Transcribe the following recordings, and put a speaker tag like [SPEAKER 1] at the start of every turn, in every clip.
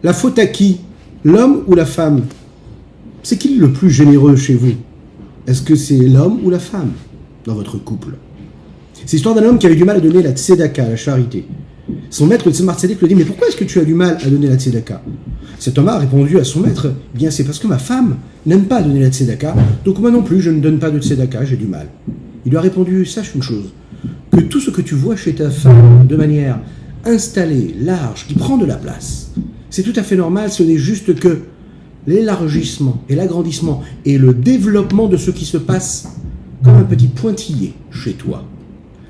[SPEAKER 1] La faute à qui? L'homme ou la femme? C'est qui le plus généreux chez vous? Est-ce que c'est l'homme ou la femme dans votre couple? C'est l'histoire d'un homme qui avait du mal à donner la tzedaka, la charité. Son maître, le Tzemar Tzedek, lui dit: mais pourquoi est-ce que tu as du mal à donner la tzedaka? Cet homme a répondu à son maître: eh bien, c'est parce que ma femme n'aime pas donner la tzedaka, donc moi non plus, je ne donne pas de tzedaka, j'ai du mal. Il lui a répondu: sache une chose, que tout ce que tu vois chez ta femme de manière installée, large, qui prend de la place, c'est tout à fait normal, ce n'est juste que l'élargissement et l'agrandissement et le développement de ce qui se passe comme un petit pointillé chez toi.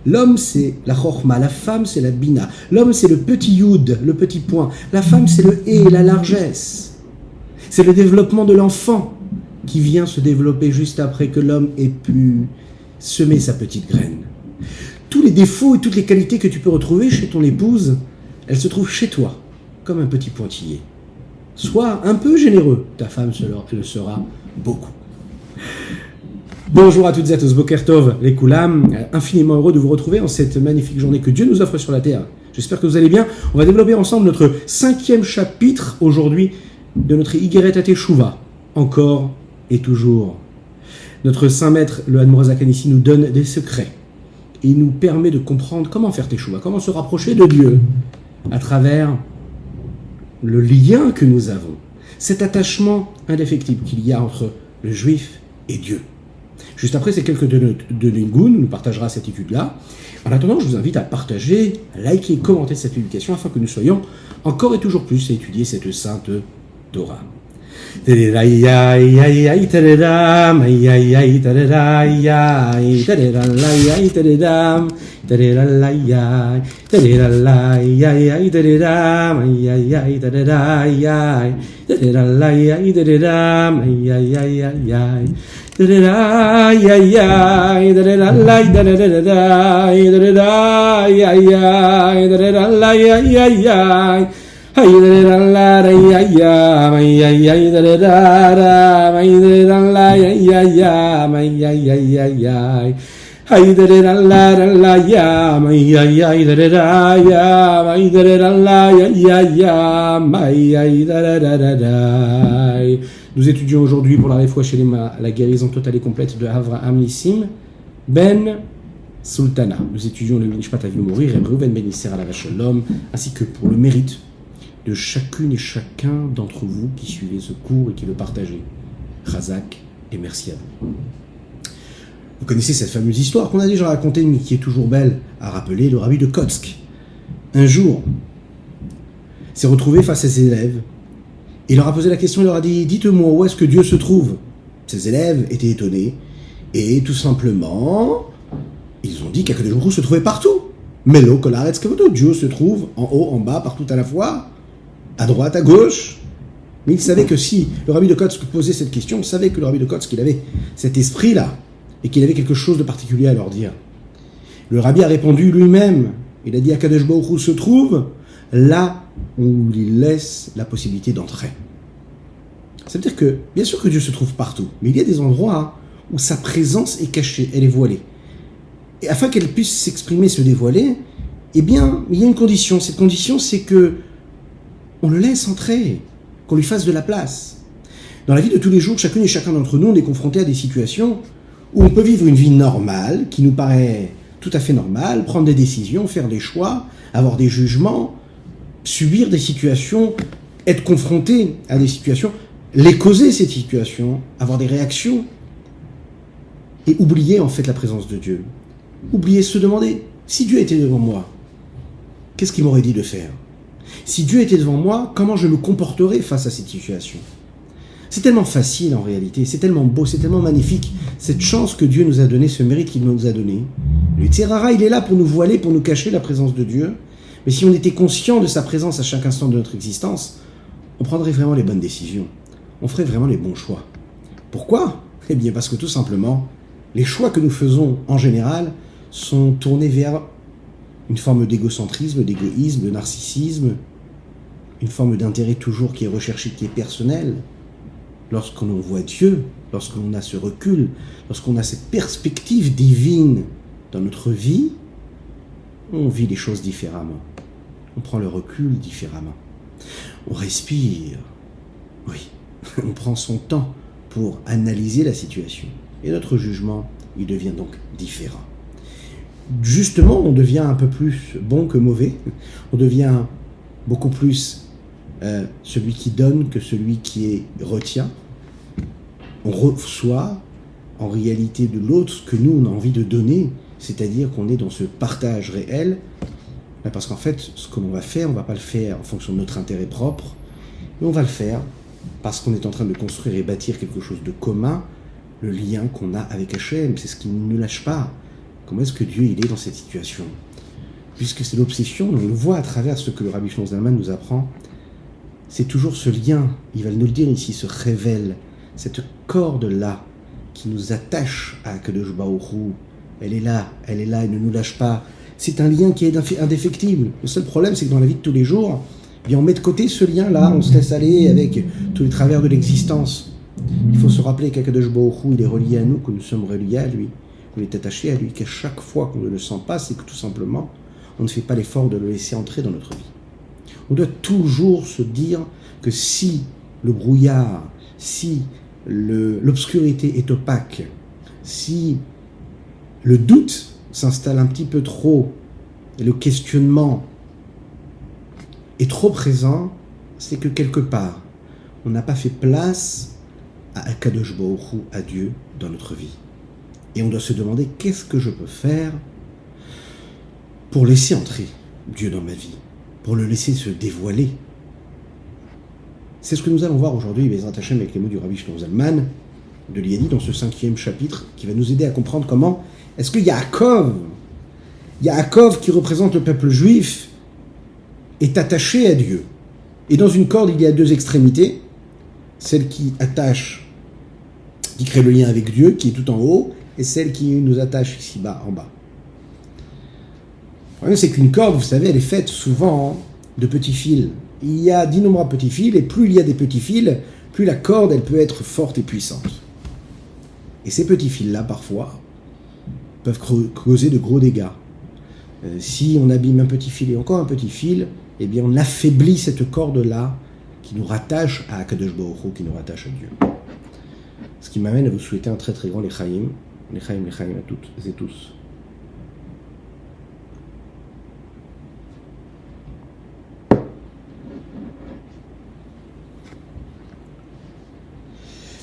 [SPEAKER 1] L'homme, c'est la chorma, la femme, c'est la bina. L'homme, c'est le petit yud, le petit point. La femme, c'est le hé, la largesse. C'est le développement de l'enfant qui vient se développer juste après que l'homme ait pu semer sa petite graine. Tous les défauts et toutes les qualités que tu peux retrouver chez ton épouse, elles se trouvent chez toi, comme un petit pointillé. Sois un peu généreux, ta femme le sera beaucoup. Bonjour à toutes et à tous, Boker Tov, les Koulam, infiniment heureux de vous retrouver en cette magnifique journée que Dieu nous offre sur la terre. J'espère que vous allez bien. On va développer ensemble notre 5e chapitre aujourd'hui de notre Igeret Teshuvah, encore et toujours. Notre saint maître, le Admor Zaken ici, nous donne des secrets. Il nous permet de comprendre comment faire Teshuvah, comment se rapprocher de Dieu à travers le lien que nous avons, cet attachement indéfectible qu'il y a entre le juif et Dieu. Juste après ces quelques de Ningun, nous partagera cette étude-là. En attendant, je vous invite à partager, à liker et commenter cette publication afin que nous soyons encore et toujours plus à étudier cette sainte Torah. Nous étudions aujourd'hui pour la Refoua Shelema la guérison totale et complète de Avraham Nissim Ben Sultana. Nous étudions le Nishmat Avinu Mori, Reb Reuven Ben Yisser Alav Shalom, ainsi que pour le mérite de chacune et chacun d'entre vous qui suivez ce cours et qui le partagez. Chazak et merci à vous. Vous connaissez cette fameuse histoire qu'on a déjà racontée, mais qui est toujours belle à rappeler, le rabbi de Kotsk. Un jour, s'est retrouvé face à ses élèves. Il leur a posé la question, il leur a dit: dites-moi, où est-ce que Dieu se trouve? Ses élèves étaient étonnés, et tout simplement, ils ont dit qu'Akadosh Baruch Hu se trouvait partout. Melo kol haaretz kavodo, Dieu se trouve en haut, en bas, partout à la fois, à droite, à gauche. Mais il savait que si le rabbi de Kotsk posait cette question, il savait que le rabbi de Kotsk, il avait cet esprit-là, et qu'il avait quelque chose de particulier à leur dire. Le rabbi a répondu lui-même, il a dit: Akadosh Baruch Hu se trouve là où il laisse la possibilité d'entrer. Ça veut dire que, bien sûr que Dieu se trouve partout, mais il y a des endroits où sa présence est cachée, elle est voilée. Et afin qu'elle puisse s'exprimer, se dévoiler, eh bien, il y a une condition. Cette condition, c'est que on le laisse entrer, qu'on lui fasse de la place. Dans la vie de tous les jours, chacune et chacun d'entre nous, on est confronté à des situations où on peut vivre une vie normale, qui nous paraît tout à fait normale, prendre des décisions, faire des choix, avoir des jugements, subir des situations, être confronté à des situations, les causer ces situations, avoir des réactions, et oublier en fait la présence de Dieu. Oublier se demander, si Dieu était devant moi, qu'est-ce qu'il m'aurait dit de faire? Si Dieu était devant moi, comment je me comporterais face à cette situation? C'est tellement facile en réalité, c'est tellement beau, c'est tellement magnifique, cette chance que Dieu nous a donnée, ce mérite qu'il nous a donné. Le Tzerara, il est là pour nous voiler, pour nous cacher la présence de Dieu. Mais si on était conscient de sa présence à chaque instant de notre existence, on prendrait vraiment les bonnes décisions. On ferait vraiment les bons choix. Pourquoi? Eh bien parce que tout simplement, les choix que nous faisons en général sont tournés vers une forme d'égocentrisme, d'égoïsme, de narcissisme, une forme d'intérêt toujours qui est recherché, qui est personnel. Lorsqu'on voit Dieu, lorsqu'on a ce recul, lorsqu'on a cette perspective divine dans notre vie, on vit les choses différemment. On prend le recul différemment. On respire, oui, on prend son temps pour analyser la situation. Et notre jugement, il devient donc différent. Justement, on devient un peu plus bon que mauvais, on devient beaucoup plus celui qui donne que celui qui retient. On reçoit en réalité de l'autre ce que nous on a envie de donner, c'est-à-dire qu'on est dans ce partage réel, parce qu'en fait, ce que l'on va faire, on ne va pas le faire en fonction de notre intérêt propre, mais on va le faire parce qu'on est en train de construire et bâtir quelque chose de commun, le lien qu'on a avec Hachem, c'est ce qui ne nous lâche pas. Comment est-ce que Dieu il est dans cette situation? Puisque c'est l'obsession, on le voit à travers ce que le Rabbi Shlomo Zalman nous apprend, c'est toujours ce lien, il va nous le dire ici, se révèle, cette corde-là qui nous attache à Akadosh Baruch Hu, elle est là, elle ne nous lâche pas. C'est un lien qui est indéfectible. Le seul problème, c'est que dans la vie de tous les jours, eh bien, on met de côté ce lien-là, on se laisse aller avec tous les travers de l'existence. Il faut se rappeler qu'Akadosh Baruch Hu, il est relié à nous, que nous sommes reliés à lui, qu'on est attaché à lui, qu'à chaque fois qu'on ne le sent pas, c'est que tout simplement, on ne fait pas l'effort de le laisser entrer dans notre vie. On doit toujours se dire que si le brouillard, si l'obscurité est opaque, si le doute s'installe un petit peu trop, et le questionnement est trop présent, c'est que quelque part, on n'a pas fait place à Akadosh Baruch Hu, à Dieu, dans notre vie. Et on doit se demander, qu'est-ce que je peux faire pour laisser entrer Dieu dans ma vie, pour le laisser se dévoiler. C'est ce que nous allons voir aujourd'hui, Bezrat Hashem, avec les mots du Rabbi Shlomo Zalman, de l'Iyadi, dans ce 5e chapitre, qui va nous aider à comprendre comment est-ce que Yaakov qui représente le peuple juif, est attaché à Dieu. Et dans une corde, il y a deux extrémités, celle qui attache, qui crée le lien avec Dieu, qui est tout en haut, et celle qui nous attache ici-bas, en bas. Le problème, c'est qu'une corde, vous savez, elle est faite souvent de petits fils. Il y a d'innombrables petits fils, et plus il y a des petits fils, plus la corde, elle peut être forte et puissante. Et ces petits fils-là, parfois, peuvent causer de gros dégâts. Si on abîme un petit fil et encore un petit fil, eh bien on affaiblit cette corde-là qui nous rattache à Akadosh Baruch Hu, qui nous rattache à Dieu. Ce qui m'amène à vous souhaiter un très très grand Lechaim à toutes et tous.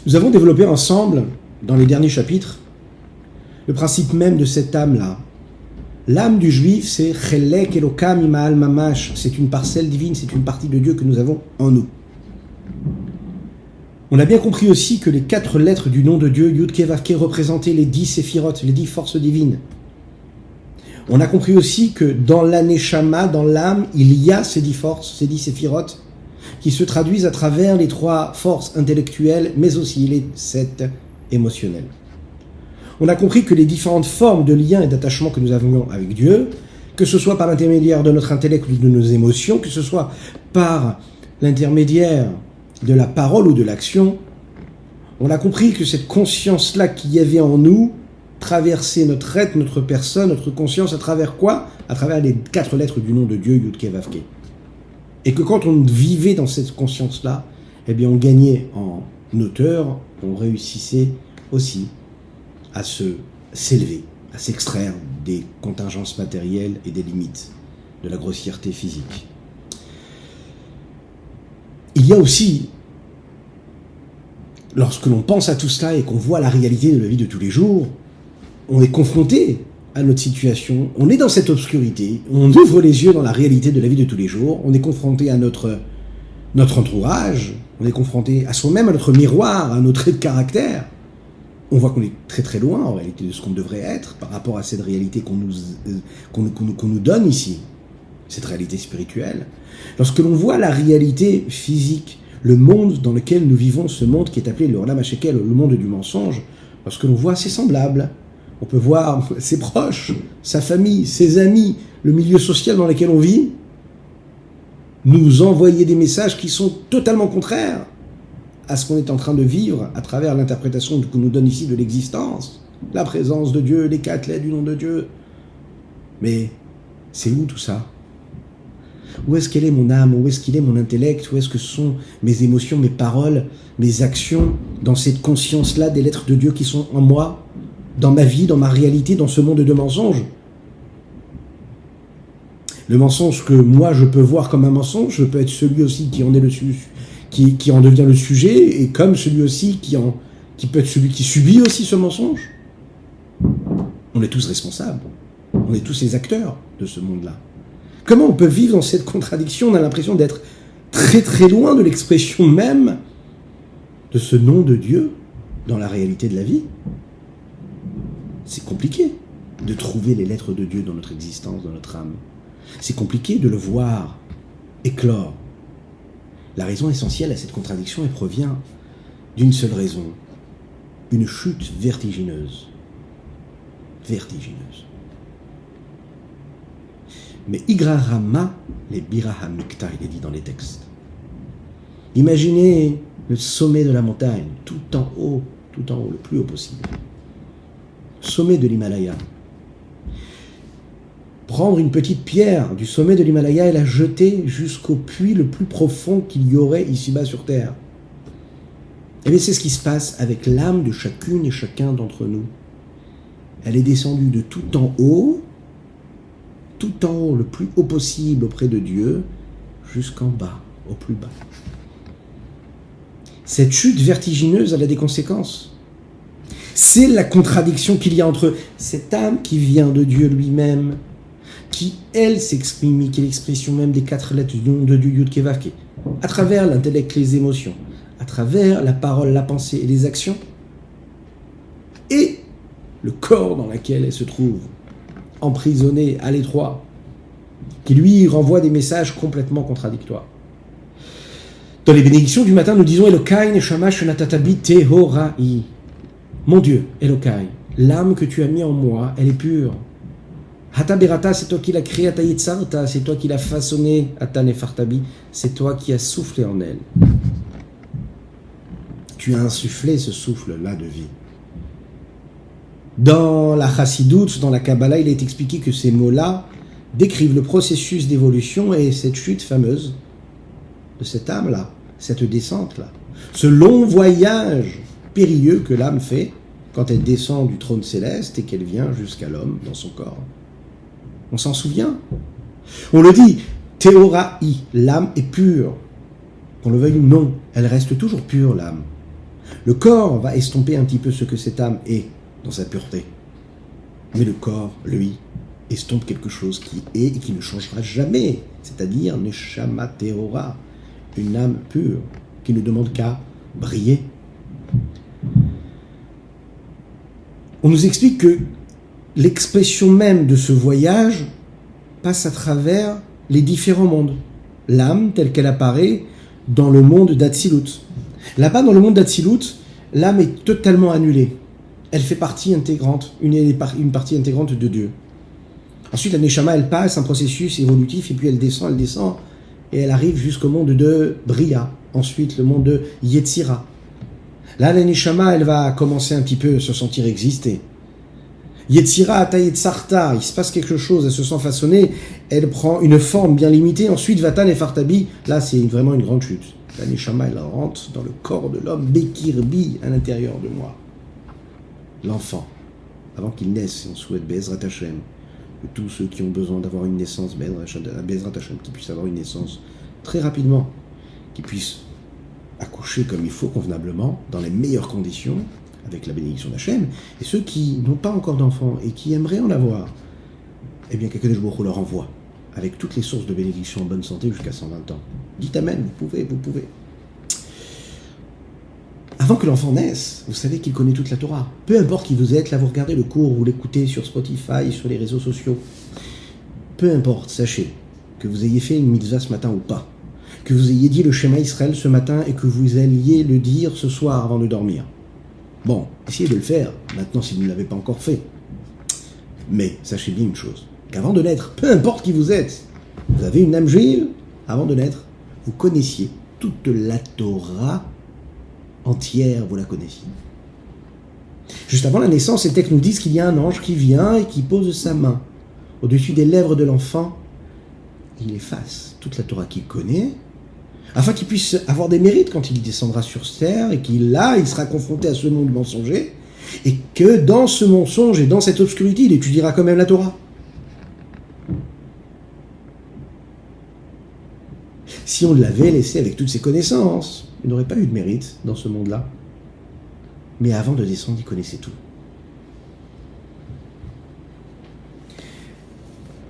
[SPEAKER 1] Nous avons développé ensemble, dans les derniers chapitres, le principe même de cette âme-là. L'âme du juif, c'est Chelek Elokam Ima'al Mamash. C'est une parcelle divine, c'est une partie de Dieu que nous avons en nous. On a bien compris aussi que les 4 lettres du nom de Dieu, Yud Kei Vav Kei, représentaient les 10 séphirotes, les 10 forces divines. On a compris aussi que dans l'Aneshama, dans l'âme, il y a ces 10 forces, ces 10 séphirotes, qui se traduisent à travers les 3 forces intellectuelles, mais aussi les 7 émotionnelles. On a compris que les différentes formes de lien et d'attachement que nous avons avec Dieu, que ce soit par l'intermédiaire de notre intellect ou de nos émotions, que ce soit par l'intermédiaire de la parole ou de l'action, on a compris que cette conscience-là qu'il y avait en nous traversait notre être, notre personne, notre conscience, à travers quoi? À travers les 4 lettres du nom de Dieu, Yud Kei Vav Kei. Et que quand on vivait dans cette conscience-là, eh bien on gagnait en hauteur, on réussissait aussi à s'élever, à s'extraire des contingences matérielles et des limites de la grossièreté physique. Il y a aussi, lorsque l'on pense à tout cela et qu'on voit la réalité de la vie de tous les jours, on est confronté à notre situation, on est dans cette obscurité, on ouvre les yeux dans la réalité de la vie de tous les jours, on est confronté à notre entourage, on est confronté à soi-même, à notre miroir, à nos traits de caractère. On voit qu'on est très très loin en réalité de ce qu'on devrait être par rapport à cette réalité qu'on nous donne ici, cette réalité spirituelle. Lorsque l'on voit la réalité physique, le monde dans lequel nous vivons, ce monde qui est appelé le Olam HaShekel, le monde du mensonge, lorsque l'on voit ses semblables, on peut voir ses proches, sa famille, ses amis, le milieu social dans lequel on vit, nous envoyer des messages qui sont totalement contraires à ce qu'on est en train de vivre à travers l'interprétation qu'on nous donne ici de l'existence, la présence de Dieu, les 4 lettres du nom de Dieu. Mais c'est où tout ça? Où est-ce qu'elle est mon âme? Où est-ce qu'il est mon intellect? Où est-ce que sont mes émotions, mes paroles, mes actions, dans cette conscience-là des lettres de Dieu qui sont en moi, dans ma vie, dans ma réalité, dans ce monde de mensonges? Le mensonge que moi je peux voir comme un mensonge, je peux être celui aussi qui en est qui en devient le sujet, et comme celui aussi qui peut être celui qui subit aussi ce mensonge. On est tous responsables. On est tous les acteurs de ce monde-là. Comment on peut vivre dans cette contradiction? On a l'impression d'être très très loin de l'expression même de ce nom de Dieu dans la réalité de la vie. C'est compliqué de trouver les lettres de Dieu dans notre existence, dans notre âme. C'est compliqué de le voir éclore. La raison essentielle à cette contradiction, elle provient d'une seule raison. Une chute vertigineuse. Vertigineuse. Mais Igrarama, les Birahamikta, il est dit dans les textes. Imaginez le sommet de la montagne, tout en haut, le plus haut possible. Sommet de l'Himalaya. Prendre une petite pierre du sommet de l'Himalaya et la jeter jusqu'au puits le plus profond qu'il y aurait ici-bas sur Terre. Et bien c'est ce qui se passe avec l'âme de chacune et chacun d'entre nous. Elle est descendue de tout en haut, le plus haut possible auprès de Dieu, jusqu'en bas, au plus bas. Cette chute vertigineuse, elle a des conséquences. C'est la contradiction qu'il y a entre cette âme qui vient de Dieu lui-même, qui, elle, s'exprime, qui est l'expression même des 4 lettres du nom de Dieu, Yud Kei Vav Kei, à travers l'intellect, les émotions, à travers la parole, la pensée et les actions, et le corps dans lequel elle se trouve, emprisonné à l'étroit, qui lui renvoie des messages complètement contradictoires. Dans les bénédictions du matin, nous disons Elokai neshama shenatatabi tehorai. Mon Dieu, Elokai, l'âme que tu as mis en moi, elle est pure. Hata berata, c'est toi qui l'as créée, Hata yitzarta, c'est toi qui l'as façonnée, Hata nefartabi, c'est toi qui as soufflé en elle. Tu as insufflé ce souffle-là de vie. Dans la Chassidoute, dans la Kabbalah, il est expliqué que ces mots-là décrivent le processus d'évolution et cette chute fameuse de cette âme-là, cette descente-là. Ce long voyage périlleux que l'âme fait quand elle descend du trône céleste et qu'elle vient jusqu'à l'homme dans son corps. On s'en souvient. On le dit, Théorai, l'âme est pure. Qu'on le veuille ou non, elle reste toujours pure, l'âme. Le corps va estomper un petit peu ce que cette âme est dans sa pureté. Mais le corps, lui, estompe quelque chose qui est et qui ne changera jamais, c'est-à-dire Neshama Tehora, une âme pure qui ne demande qu'à briller. On nous explique que l'expression même de ce voyage passe à travers les différents mondes. L'âme telle qu'elle apparaît dans le monde d'Atsilut. Là-bas, dans le monde d'Atsilut, l'âme est totalement annulée. Elle fait partie intégrante, une partie intégrante de Dieu. Ensuite, la Neshama, elle passe un processus évolutif, et puis elle descend, et elle arrive jusqu'au monde de Bria. Ensuite, le monde de Yetzira. Là, la Neshama, elle va commencer un petit peu à se sentir exister. Yetzira, Ata Yetzarta, il se passe quelque chose, elle se sent façonnée, elle prend une forme bien limitée. Ensuite, Vatan et Fartabi, là, c'est vraiment une grande chute. La Neshama, elle rentre dans le corps de l'homme, Bekirbi, à l'intérieur de moi. L'enfant, avant qu'il naisse, on souhaite Bezrat Hashem, que tous ceux qui ont besoin d'avoir une naissance, Bezrat Hashem, qui puissent avoir une naissance très rapidement, qui puissent accoucher comme il faut, convenablement, dans les meilleures conditions, avec la bénédiction d'Hachem, et ceux qui n'ont pas encore d'enfants et qui aimeraient en avoir, eh bien, qu'Akadosh Baruch Hu leur envoie, avec toutes les sources de bénédiction en bonne santé jusqu'à 120 ans. Dites Amen, vous pouvez. Avant que l'enfant naisse, vous savez qu'il connaît toute la Torah. Peu importe qui vous êtes, là vous regardez le cours, vous l'écoutez sur Spotify, sur les réseaux sociaux. Peu importe, sachez que vous ayez fait une mitzvah ce matin ou pas, que vous ayez dit le Shema Israël ce matin et que vous alliez le dire ce soir avant de dormir. Bon, essayez de le faire, maintenant si vous ne l'avez pas encore fait. Mais sachez bien une chose, qu'avant de naître, peu importe qui vous êtes, vous avez une âme juive, avant de naître, vous connaissiez toute la Torah entière, vous la connaissiez. Juste avant la naissance, les textes nous disent qu'il y a un ange qui vient et qui pose sa main au-dessus des lèvres de l'enfant. Il efface toute la Torah qu'il connaît, afin qu'il puisse avoir des mérites quand il descendra sur terre, et il sera confronté à ce monde mensonger, et que dans ce mensonge et dans cette obscurité, il étudiera quand même la Torah. Si on l'avait laissé avec toutes ses connaissances, il n'aurait pas eu de mérite dans ce monde-là. Mais avant de descendre, il connaissait tout.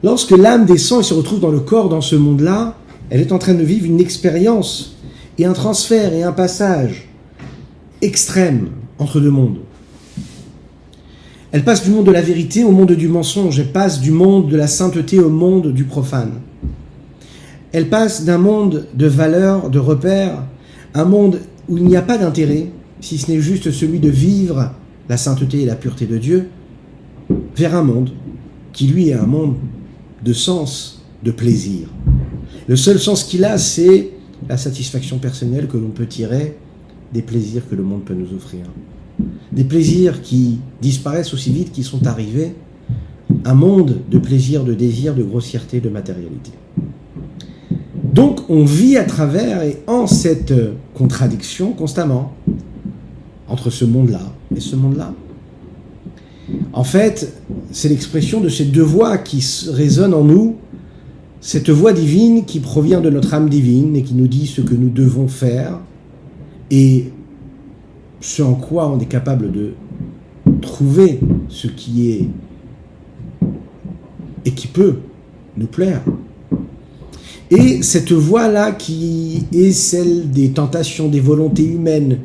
[SPEAKER 1] Lorsque l'âme descend et se retrouve dans le corps dans ce monde-là, elle est en train de vivre une expérience et un transfert et un passage extrême entre deux mondes. Elle passe du monde de la vérité au monde du mensonge. Elle passe du monde de la sainteté au monde du profane. Elle passe d'un monde de valeurs, de repères, un monde où il n'y a pas d'intérêt, si ce n'est juste celui de vivre la sainteté et la pureté de Dieu, vers un monde qui, lui, est un monde de sens, de plaisir. Le seul sens qu'il a, c'est la satisfaction personnelle que l'on peut tirer des plaisirs que le monde peut nous offrir. Des plaisirs qui disparaissent aussi vite qu'ils sont arrivés. Un monde de plaisir, de désir, de grossièreté, de matérialité. Donc, on vit à travers et en cette contradiction constamment entre ce monde-là et ce monde-là. En fait, c'est l'expression de ces deux voix qui résonnent en nous, cette voix divine qui provient de notre âme divine et qui nous dit ce que nous devons faire et ce en quoi on est capable de trouver ce qui est et qui peut nous plaire. Et cette voie-là qui est celle des tentations, des volontés humaines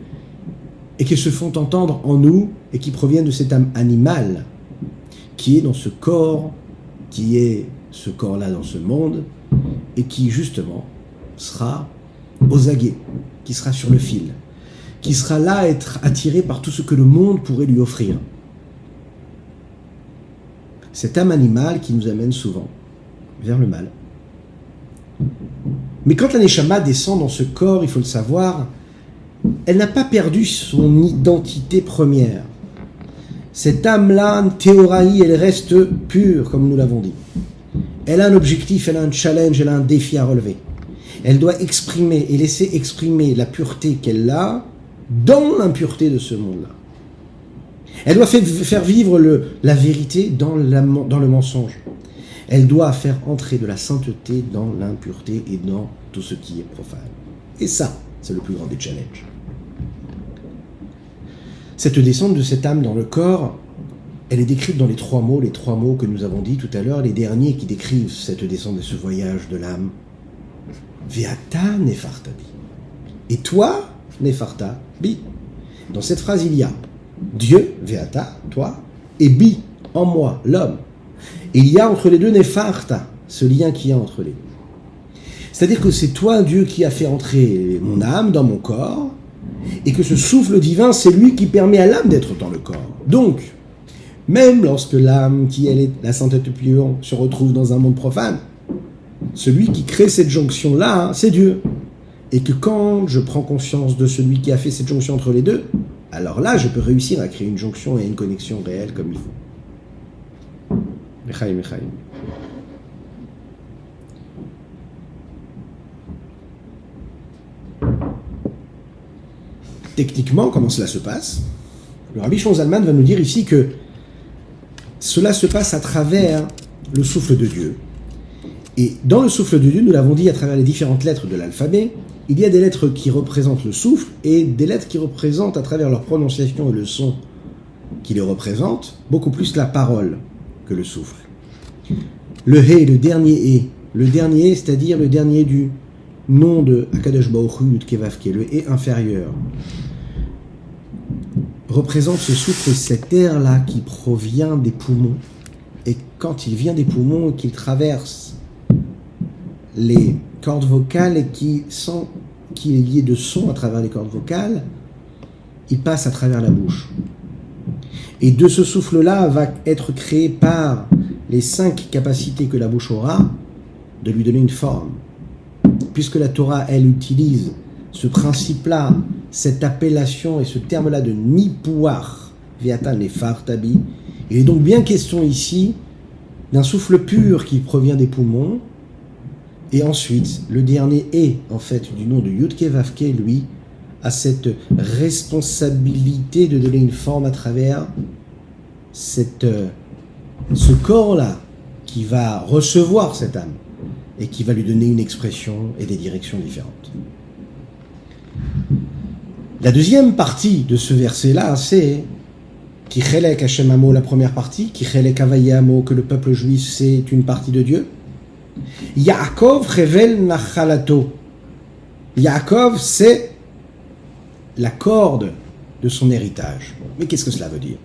[SPEAKER 1] et qui se font entendre en nous et qui proviennent de cette âme animale qui est dans ce corps, qui est ce corps-là dans ce monde et qui justement sera aux aguets, qui sera sur le fil, qui sera là à être attiré par tout ce que le monde pourrait lui offrir. Cette âme animale qui nous amène souvent vers le mal. Mais quand la Neshama descend dans ce corps, il faut le savoir, elle n'a pas perdu son identité première. Cette âme-là, Théoraï, elle reste pure, comme nous l'avons dit. Elle a un objectif, elle a un challenge, elle a un défi à relever. Elle doit exprimer et laisser exprimer la pureté qu'elle a dans l'impureté de ce monde-là. Elle doit faire vivre la vérité dans le mensonge. Elle doit faire entrer de la sainteté dans l'impureté et dans tout ce qui est profane. Et ça, c'est le plus grand des challenges. Cette descente de cette âme dans le corps, elle est décrite dans les trois mots que nous avons dit tout à l'heure, les derniers qui décrivent cette descente de ce voyage de l'âme. Ve'ata nefarta bi. Et toi, nefarta bi. Dans cette phrase, il y a Dieu, Ve'ata, toi, et bi, en moi, l'homme. Et il y a entre les deux nefarta, ce lien qu'il y a entre les deux. C'est-à-dire que c'est toi, Dieu, qui a fait entrer mon âme dans mon corps, et que ce souffle divin, c'est lui qui permet à l'âme d'être dans le corps. Donc, même lorsque l'âme, qui elle est la sainteté pure, se retrouve dans un monde profane, celui qui crée cette jonction-là, c'est Dieu. Et que quand je prends conscience de celui qui a fait cette jonction entre les deux, alors là, je peux réussir à créer une jonction et une connexion réelle comme il faut. Mechaim. Techniquement, comment cela se passe? Le Rabbi Shimon Zalman va nous dire ici que cela se passe à travers le souffle de Dieu. Et dans le souffle de Dieu, nous l'avons dit à travers les différentes lettres de l'alphabet, il y a des lettres qui représentent le souffle et des lettres qui représentent à travers leur prononciation et le son qui les représentent, beaucoup plus la parole que le souffle. Le He, le dernier, c'est-à-dire le dernier du nom de Akadosh Baruch Hu, Yud-Kei Vav-Kei, le He inférieur, représente ce souffle, cet air-là qui provient des poumons. Et quand il vient des poumons et qu'il traverse les cordes vocales et qu'il est lié de son à travers les cordes vocales, il passe à travers la bouche. Et de ce souffle-là va être créé par les 5 capacités que la bouche aura de lui donner une forme. Puisque la Torah, elle utilise ce principe-là, cette appellation et ce terme-là de Nipuach, Ve'ata nefarta bi, il est donc bien question ici d'un souffle pur qui provient des poumons, Et ensuite, le dernier et, en fait, du nom de Yudke Vavke, lui, a cette responsabilité de donner une forme à travers ce corps-là qui va recevoir cette âme et qui va lui donner une expression et des directions différentes. La deuxième partie de ce verset-là, c'est Ki chelek Hashem amo, la première partie, Ki chelek Havaye amo, que le peuple juif c'est une partie de Dieu. Yaakov chevel nachalato. Yaakov c'est la corde de son héritage. Mais qu'est-ce que cela veut dire?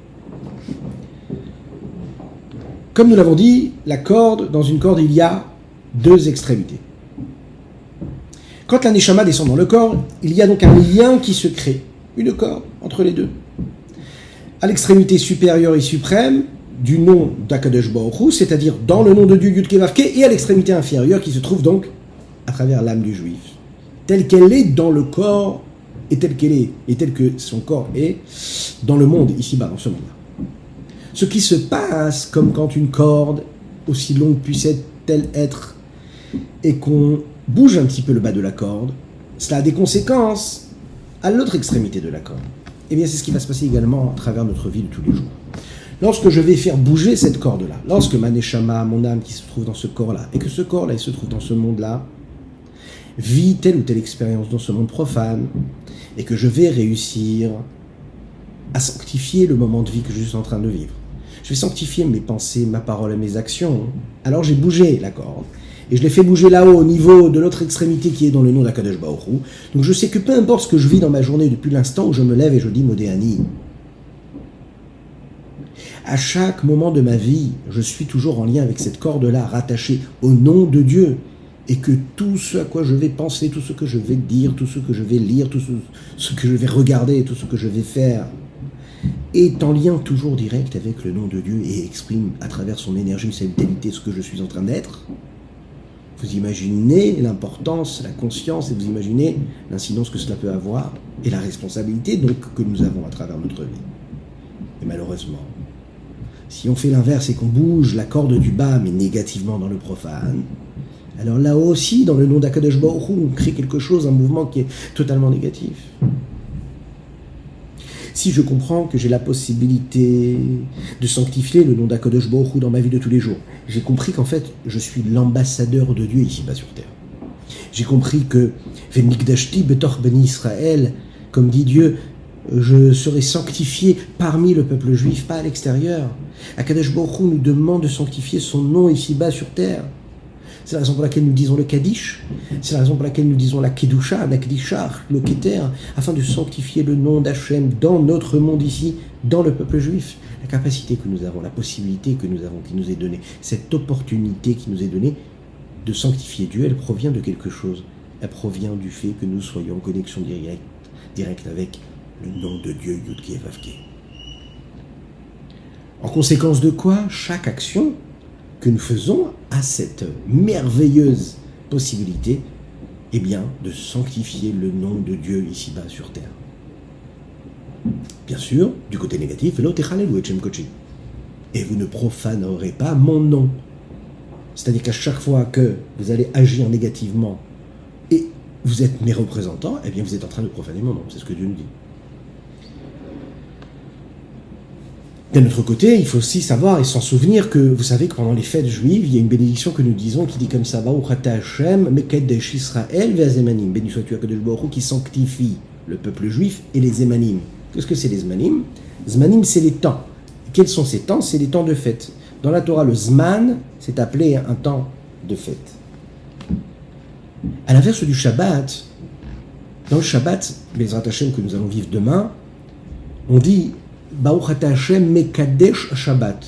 [SPEAKER 1] Comme nous l'avons dit, dans une corde, il y a deux extrémités. Quand la Neshama descend dans le corps, il y a donc un lien qui se crée, une corde entre les deux. À l'extrémité supérieure et suprême du nom d'Akadosh Baruch Hu, c'est-à-dire dans le nom de Dieu Yudke Vavke, et à l'extrémité inférieure qui se trouve donc à travers l'âme du juif, telle qu'elle est dans le corps et telle qu'elle est, et telle que son corps est dans le monde, ici-bas, dans ce monde-là. Ce qui se passe, comme quand une corde, aussi longue puisse-t-elle être, et qu'on bouge un petit peu le bas de la corde, cela a des conséquences à l'autre extrémité de la corde. Eh bien, c'est ce qui va se passer également à travers notre vie de tous les jours. Lorsque je vais faire bouger cette corde-là, lorsque ma neshama, mon âme qui se trouve dans ce corps-là, et que ce corps-là, il se trouve dans ce monde-là, vit telle ou telle expérience dans ce monde profane, et que je vais réussir à sanctifier le moment de vie que je suis en train de vivre. Je vais sanctifier mes pensées, ma parole et mes actions. Alors j'ai bougé la corde, et je l'ai fait bouger là-haut, au niveau de l'autre extrémité qui est dans le nom d'Akadosh Baruch Hu. Donc je sais que peu importe ce que je vis dans ma journée depuis l'instant où je me lève et je dis Modéani, à chaque moment de ma vie, je suis toujours en lien avec cette corde-là, rattachée au nom de Dieu, et que tout ce à quoi je vais penser, tout ce que je vais dire, tout ce que je vais lire, tout ce que je vais regarder, tout ce que je vais faire, est en lien toujours direct avec le nom de Dieu et exprime à travers son énergie, sa vitalité, ce que je suis en train d'être. Vous imaginez l'importance, la conscience, et vous imaginez l'incidence que cela peut avoir, et la responsabilité donc que nous avons à travers notre vie. Et malheureusement, si on fait l'inverse et qu'on bouge la corde du bas, mais négativement dans le profane, alors là aussi, dans le nom d'Akadosh Baruch Hu, on crée quelque chose, un mouvement qui est totalement négatif. Si je comprends que j'ai la possibilité de sanctifier le nom d'Akadosh Baruch Hu dans ma vie de tous les jours, j'ai compris qu'en fait, je suis l'ambassadeur de Dieu ici-bas sur terre. J'ai compris que Venikdashti betor ben Israël, comme dit Dieu, je serai sanctifié parmi le peuple juif, pas à l'extérieur. Akadosh Baruch Hu nous demande de sanctifier son nom ici-bas sur terre. C'est la raison pour laquelle nous disons le Kaddish, c'est la raison pour laquelle nous disons la Kedusha, la Kedishah, le Keter, afin de sanctifier le nom d'Hachem dans notre monde ici, dans le peuple juif. La capacité que nous avons, la possibilité que nous avons, qui nous est donnée, cette opportunité qui nous est donnée de sanctifier Dieu, elle provient de quelque chose. Elle provient du fait que nous soyons en connexion directe avec le nom de Dieu, Yudke Vavke. En conséquence de quoi, chaque action que nous faisons a cette merveilleuse possibilité, eh bien, de sanctifier le nom de Dieu ici-bas sur terre. Bien sûr, du côté négatif, et vous ne profanerez pas mon nom. C'est-à-dire qu'à chaque fois que vous allez agir négativement et vous êtes mes représentants, eh bien, vous êtes en train de profaner mon nom. C'est ce que Dieu nous dit. D'un autre côté, il faut aussi savoir et s'en souvenir que vous savez que pendant les fêtes juives, il y a une bénédiction que nous disons qui dit comme ça, Baruch ata Hashem, Mekedesh Israël ve'azemanim, béni sois-tu Akadosh Baruch Hu qui sanctifie le peuple juif et les zemanim. Qu'est-ce que c'est les zmanim? Zmanim, c'est les temps. Quels sont ces temps? C'est les temps de fête. Dans la Torah, le zman, c'est appelé un temps de fête. À l'inverse du Shabbat, dans le Shabbat, Bezrat Hashem que nous allons vivre demain, on dit Baruch ata Hashem mekadesh Shabbat.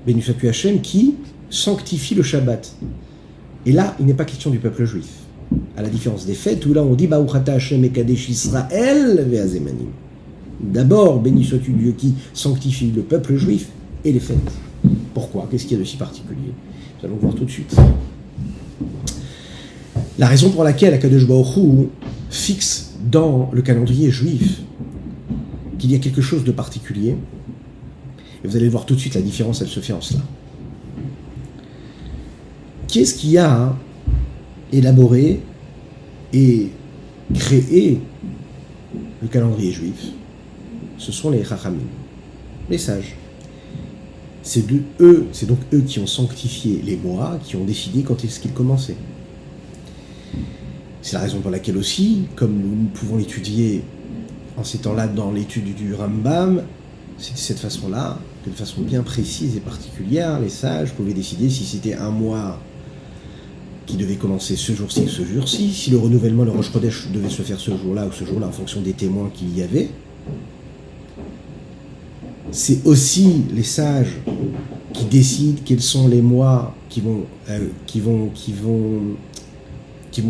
[SPEAKER 1] Béni sois-tu Hashem qui sanctifie le Shabbat. Et là, il n'est pas question du peuple juif. À la différence des fêtes, où là on dit Baruch ata Hashem mekadesh Israël ve'azemanim. D'abord, béni sois-tu Dieu qui sanctifie le peuple juif et les fêtes. Pourquoi? Qu'est-ce qu'il y a de si particulier? Nous allons voir tout de suite. La raison pour laquelle Akadosh Baruch Hu fixe dans le calendrier juif qu'il y a quelque chose de particulier, et vous allez voir tout de suite la différence, elle se fait en cela. Qu'est-ce qu'il y a élaboré et créé le calendrier juif, ce sont les Chachamim, les sages. C'est donc eux qui ont sanctifié les mois, qui ont décidé quand est-ce qu'ils commençaient. C'est la raison pour laquelle aussi, comme nous pouvons l'étudier en ces temps-là dans l'étude du Rambam, c'est de cette façon-là, que de façon bien précise et particulière, les sages pouvaient décider si c'était un mois qui devait commencer ce jour-ci ou ce jour-ci, si le renouvellement de Rosh Chodesh devait se faire ce jour-là ou ce jour-là en fonction des témoins qu'il y avait. C'est aussi les sages qui décident quels sont les mois qui vont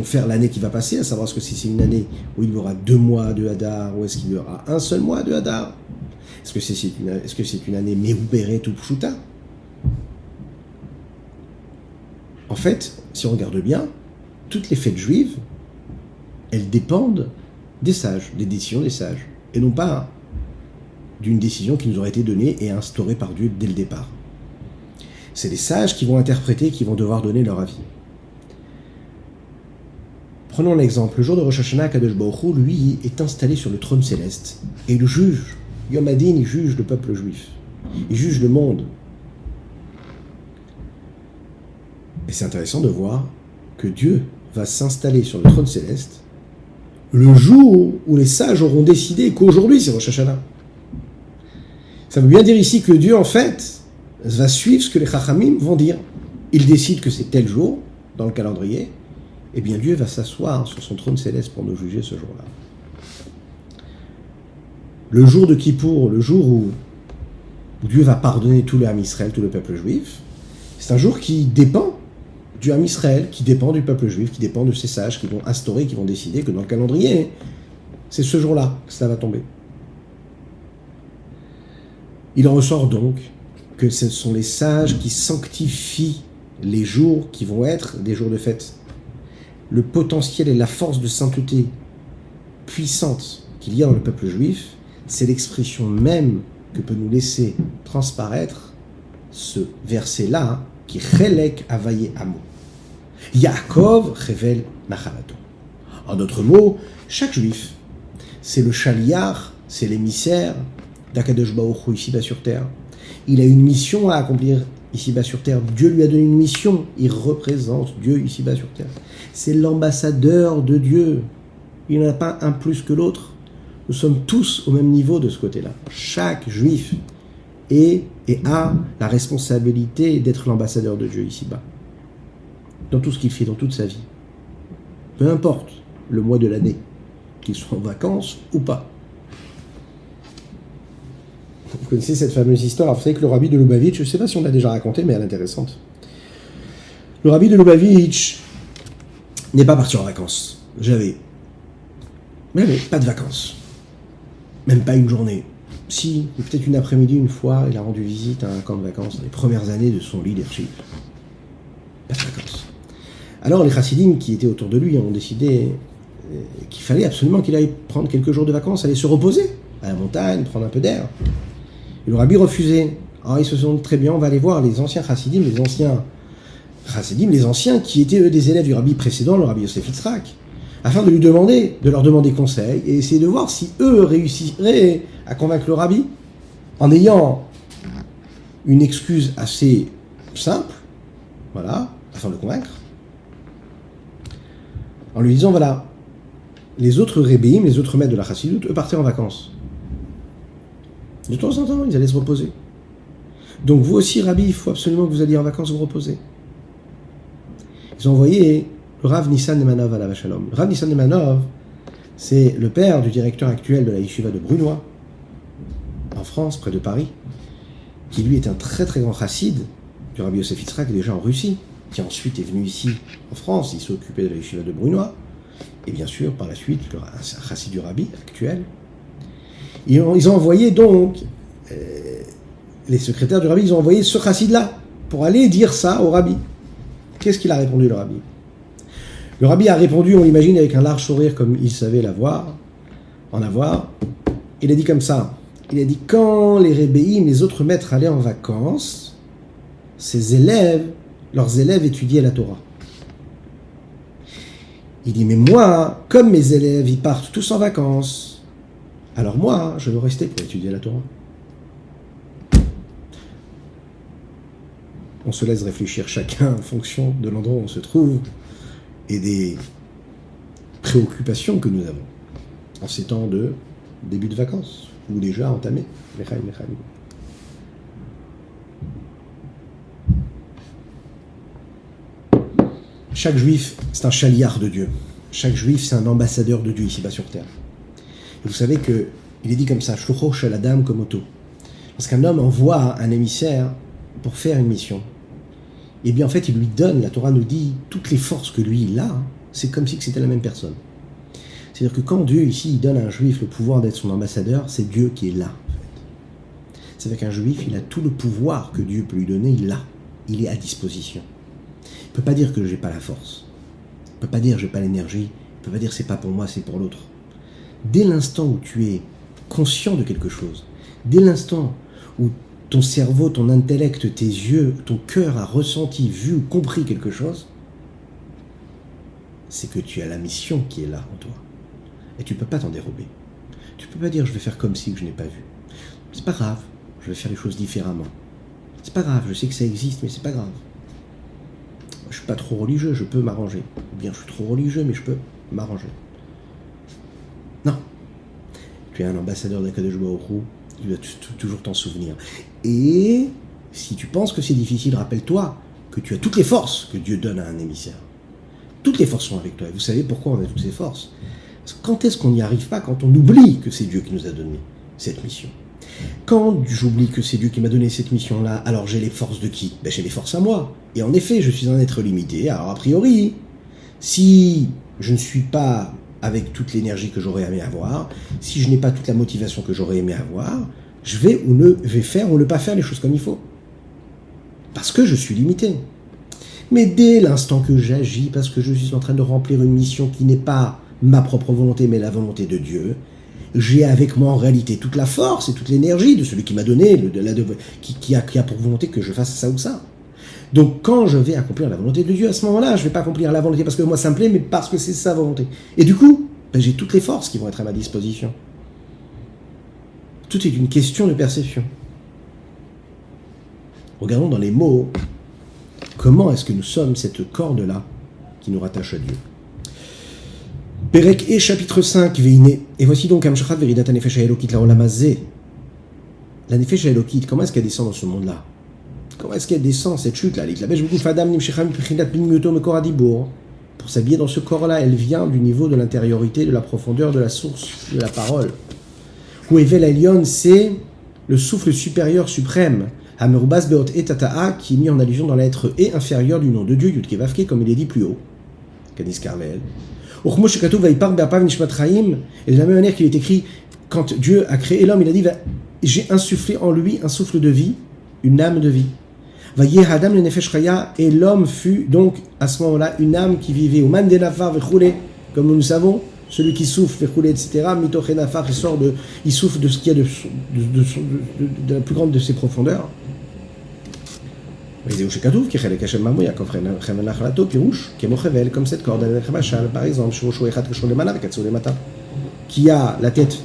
[SPEAKER 1] faire l'année qui va passer, à savoir si c'est une année où il y aura 2 mois de Hadar ou est-ce qu'il y aura un seul mois de Hadar. Est-ce que c'est une année Mehouberet ou Pshuta? En fait, si on regarde bien, toutes les fêtes juives, elles dépendent des sages, des décisions des sages, et non pas d'une décision qui nous aurait été donnée et instaurée par Dieu dès le départ. C'est les sages qui vont interpréter, qui vont devoir donner leur avis. Prenons l'exemple. Le jour de Rosh Hashanah, Kadosh Baruch Hu, lui, est installé sur le trône céleste. Et il juge. Yom Hadin, il juge le peuple juif. Il juge le monde. Et c'est intéressant de voir que Dieu va s'installer sur le trône céleste le jour où les sages auront décidé qu'aujourd'hui c'est Rosh Hashanah. Ça veut bien dire ici que Dieu, en fait, va suivre ce que les Chachamim vont dire. Il décide que c'est tel jour, dans le calendrier, et bien Dieu va s'asseoir sur son trône céleste pour nous juger ce jour-là. Le jour de Kippour, le jour où Dieu va pardonner tout le Ham Israël, tout le peuple juif, c'est un jour qui dépend du Ham Israël, qui dépend du peuple juif, qui dépend de ces sages qui vont instaurer, qui vont décider que dans le calendrier, c'est ce jour-là que ça va tomber. Il en ressort donc que ce sont les sages qui sanctifient les jours qui vont être des jours de fête. Le potentiel et la force de sainteté puissante qu'il y a dans le peuple juif, c'est l'expression même que peut nous laisser transparaître ce verset-là, qui Chelek Avaye Amo. Yaakov révèle Nachalato. En d'autres mots, chaque juif, c'est le chaliar, c'est l'émissaire d'Akadosh Baruch Hu ici-bas sur terre. Il a une mission à accomplir ici-bas sur terre. Dieu lui a donné une mission. Il représente Dieu ici-bas sur terre. C'est l'ambassadeur de Dieu. Il n'y en a pas un plus que l'autre. Nous sommes tous au même niveau de ce côté-là. Chaque juif est et a la responsabilité d'être l'ambassadeur de Dieu ici-bas. Dans tout ce qu'il fait, dans toute sa vie. Peu importe le mois de l'année, qu'il soit en vacances ou pas. Vous connaissez cette fameuse histoire. Vous savez que le rabbi de Lubavitch, je ne sais pas si on l'a déjà raconté, mais elle est intéressante. Le rabbi de Lubavitch n'est pas parti en vacances. Mais pas de vacances. Même pas une journée. Si, peut-être une après-midi, une fois, il a rendu visite à un camp de vacances dans les premières années de son leadership. Pas de vacances. Alors les chassidim qui étaient autour de lui ont décidé qu'il fallait absolument qu'il aille prendre quelques jours de vacances, aller se reposer à la montagne, prendre un peu d'air. Et le rabbi refusait. Alors ils se sont dit très bien, on va aller voir les anciens chassidim, les anciens qui étaient eux des élèves du rabbi précédent, le rabbi Yosef Yitzhak, afin de leur demander conseil et essayer de voir si eux réussiraient à convaincre le rabbi en ayant une excuse assez simple, voilà, afin de le convaincre, en lui disant voilà, les autres rébéim, les autres maîtres de la chassidoute, eux partaient en vacances. De temps en temps, ils allaient se reposer. Donc vous aussi, rabbi, il faut absolument que vous alliez en vacances vous reposer. Ils ont envoyé le Rav Nissan Nemanov à la Vachalom. Le Rav Nissan Nemanov, c'est le père du directeur actuel de la Yeshiva de Brunois, en France, près de Paris, qui lui est un très très grand chassid du Rabbi Yosef Yitzhak, déjà en Russie, qui ensuite est venu ici en France, il s'est occupé de la Yeshiva de Brunois, et bien sûr, par la suite, un chassid du Rabbi actuel. Ils ont envoyé donc, les secrétaires du Rabbi, ils ont envoyé ce chassid-là, pour aller dire ça au Rabbi. Qu'est-ce qu'il a répondu, le Rabbi ? Le Rabbi a répondu, on l'imagine, avec un large sourire, comme il savait en avoir. Il a dit comme ça. Il a dit, quand les rébéim, les autres maîtres allaient en vacances, leurs élèves étudiaient la Torah. Il dit, mais moi, comme mes élèves, ils partent tous en vacances, alors moi, je veux rester pour étudier la Torah. On se laisse réfléchir chacun en fonction de l'endroit où on se trouve et des préoccupations que nous avons en ces temps de début de vacances ou déjà entamés. Chaque juif, c'est un chaliard de Dieu. Chaque juif, c'est un ambassadeur de Dieu ici-bas sur terre. Et vous savez que il est dit comme ça, Shlucho shel Adam komoto. Parce qu'un homme envoie un émissaire pour faire une mission. Et bien en fait, il lui donne, la Torah nous dit, toutes les forces que lui il a, c'est comme si c'était la même personne. C'est-à-dire que quand Dieu ici il donne à un juif le pouvoir d'être son ambassadeur, c'est Dieu qui est là. En fait. C'est-à-dire qu'un juif, il a tout le pouvoir que Dieu peut lui donner, il l'a. Il est à disposition. Il ne peut pas dire que je n'ai pas la force. Il ne peut pas dire que je n'ai pas l'énergie. Il ne peut pas dire que c'est pas pour moi, c'est pour l'autre. Dès l'instant où tu es conscient de quelque chose, dès l'instant où ton cerveau, ton intellect, tes yeux, ton cœur a ressenti, vu ou compris quelque chose, c'est que tu as la mission qui est là en toi. Et tu ne peux pas t'en dérober. Tu ne peux pas dire je vais faire comme si que je n'ai pas vu. C'est pas grave, je vais faire les choses différemment. C'est pas grave, je sais que ça existe, mais c'est pas grave. Je suis pas trop religieux, je peux m'arranger. Ou bien je suis trop religieux, mais je peux m'arranger. Non. Tu es un ambassadeur d'Akadosh Baruch Hu, tu vas toujours t'en souvenir. Et si tu penses que c'est difficile, rappelle-toi que tu as toutes les forces que Dieu donne à un émissaire. Toutes les forces sont avec toi. Et vous savez pourquoi on a toutes ces forces? Parce que quand est-ce qu'on n'y arrive pas? Quand on oublie que c'est Dieu qui nous a donné cette mission. Quand j'oublie que c'est Dieu qui m'a donné cette mission-là, alors j'ai les forces de qui? J'ai les forces à moi. Et en effet, je suis un être limité. Alors a priori, si je ne suis pas avec toute l'énergie que j'aurais aimé avoir, si je n'ai pas toute la motivation que j'aurais aimé avoir, je vais ou ne vais faire ou ne pas faire les choses comme il faut. Parce que je suis limité. Mais dès l'instant que j'agis, parce que je suis en train de remplir une mission qui n'est pas ma propre volonté, mais la volonté de Dieu, j'ai avec moi en réalité toute la force et toute l'énergie de celui qui m'a donné, qui a pour volonté que je fasse ça ou ça. Donc quand je vais accomplir la volonté de Dieu, à ce moment-là, je ne vais pas accomplir la volonté parce que moi ça me plaît, mais parce que c'est sa volonté. Et du coup, j'ai toutes les forces qui vont être à ma disposition. Tout est une question de perception. Regardons dans les mots, comment est-ce que nous sommes cette corde-là qui nous rattache à Dieu. Perek et chapitre 5, Veiné. Et voici donc Amshachat Veridat Nefesh Elokit la Olamazé. La Nefesh Elokit, comment est-ce qu'elle descend dans ce monde-là? Comment est-ce qu'elle descend, cette chute-là? Pour s'habiller dans ce corps-là, elle vient du niveau de l'intériorité, de la profondeur, de la source, de la parole. Huevel Elion, c'est le souffle supérieur suprême. Hamerubas Beot et Tata'a, qui est mis en allusion dans la lettre E inférieure du nom de Dieu, Yud Kevavke, comme il est dit plus haut. Kadis Karmel. Et de la même manière qu'il est écrit, quand Dieu a créé l'homme, il a dit j'ai insufflé en lui un souffle de vie, une âme de vie. Et l'homme fut donc à ce moment-là une âme qui vivait. Comme nous savons, celui qui souffle, etc., il souffle de ce qu'il y a de la plus grande de ses profondeurs. Comme cette corde, par exemple, qui a la tête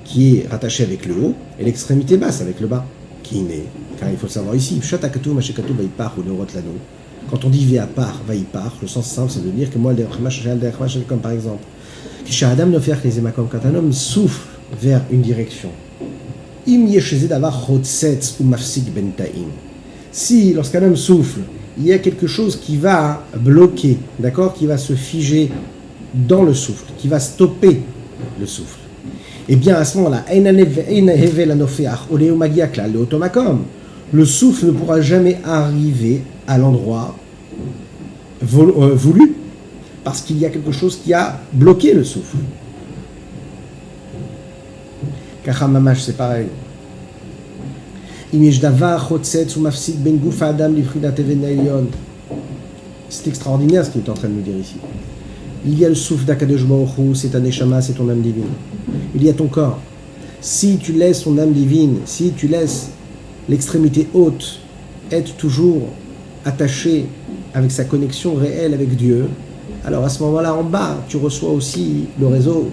[SPEAKER 1] qui est rattachée avec le haut et l'extrémité basse avec le bas. Car il faut le savoir ici, quand on dit Ve'apar, Vaipar, le sens simple c'est de dire que moi, comme par exemple, quand un homme souffle vers une direction, si lorsqu'un homme souffle, il y a quelque chose qui va bloquer, d'accord, qui va se figer dans le souffle, qui va stopper le souffle, et bien à ce moment-là, le souffle ne pourra jamais arriver à l'endroit voulu, parce qu'il y a quelque chose qui a bloqué le souffle. Kachamamash, c'est pareil. C'est extraordinaire ce qu'il est en train de nous dire ici. Il y a le souffle d'Akadosh Baruch Hu, c'est ta neshama, c'est ton âme divine. Il y a ton corps. Si tu laisses ton âme divine, si tu laisses l'extrémité haute être toujours attachée avec sa connexion réelle avec Dieu, alors à ce moment-là, en bas, tu reçois aussi le réseau.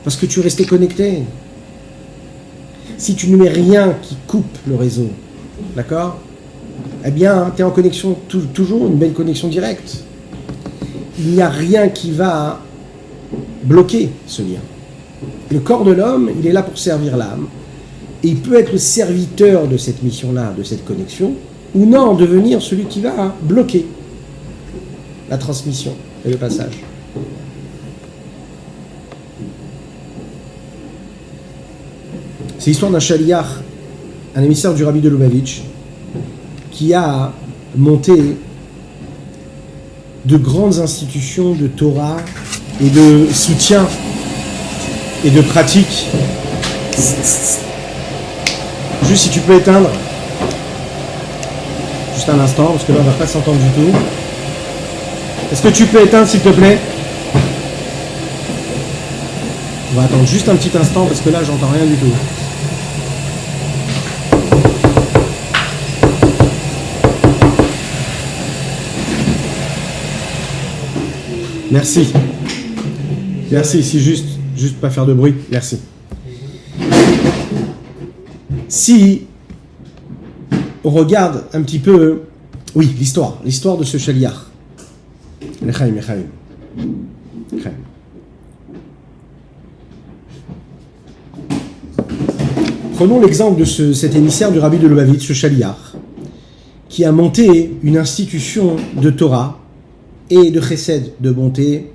[SPEAKER 1] Parce que tu restais connecté. Si tu ne mets rien qui coupe le réseau, d'accord? Eh bien, tu es en connexion, toujours une belle connexion directe. Il n'y a rien qui va bloquer ce lien. Le corps de l'homme, il est là pour servir l'âme. Et il peut être le serviteur de cette mission-là, de cette connexion, ou non, devenir celui qui va bloquer la transmission et le passage. C'est l'histoire d'un chaliach, un émissaire du Rabbi de Lubavitch, qui a monté de grandes institutions de Torah et de soutien et de pratique. Juste si tu peux éteindre. Juste un instant, parce que là on ne va pas s'entendre du tout. Est-ce que tu peux éteindre s'il te plaît? On va attendre juste un petit instant parce que là j'entends rien du tout. Merci. Merci, si juste pas faire de bruit. Merci. Si on regarde un petit peu, oui, l'histoire de ce chaliach. Lechaim. Prenons l'exemple de cet émissaire du Rabbi de Lubavitch, ce chaliach, qui a monté une institution de Torah et de chesed, de bonté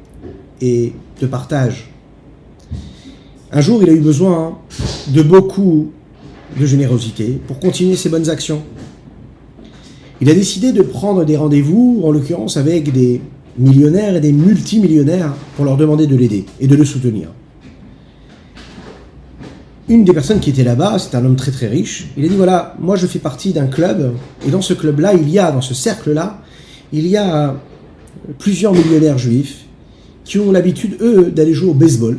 [SPEAKER 1] et de partage. Un jour, il a eu besoin de beaucoup de générosité pour continuer ses bonnes actions. Il a décidé de prendre des rendez-vous, en l'occurrence avec des millionnaires et des multimillionnaires, pour leur demander de l'aider et de le soutenir. Une des personnes qui était là-bas, c'est un homme très très riche, il a dit voilà, moi je fais partie d'un club, et dans ce club-là, dans ce cercle-là, il y a plusieurs millionnaires juifs qui ont l'habitude, eux, d'aller jouer au baseball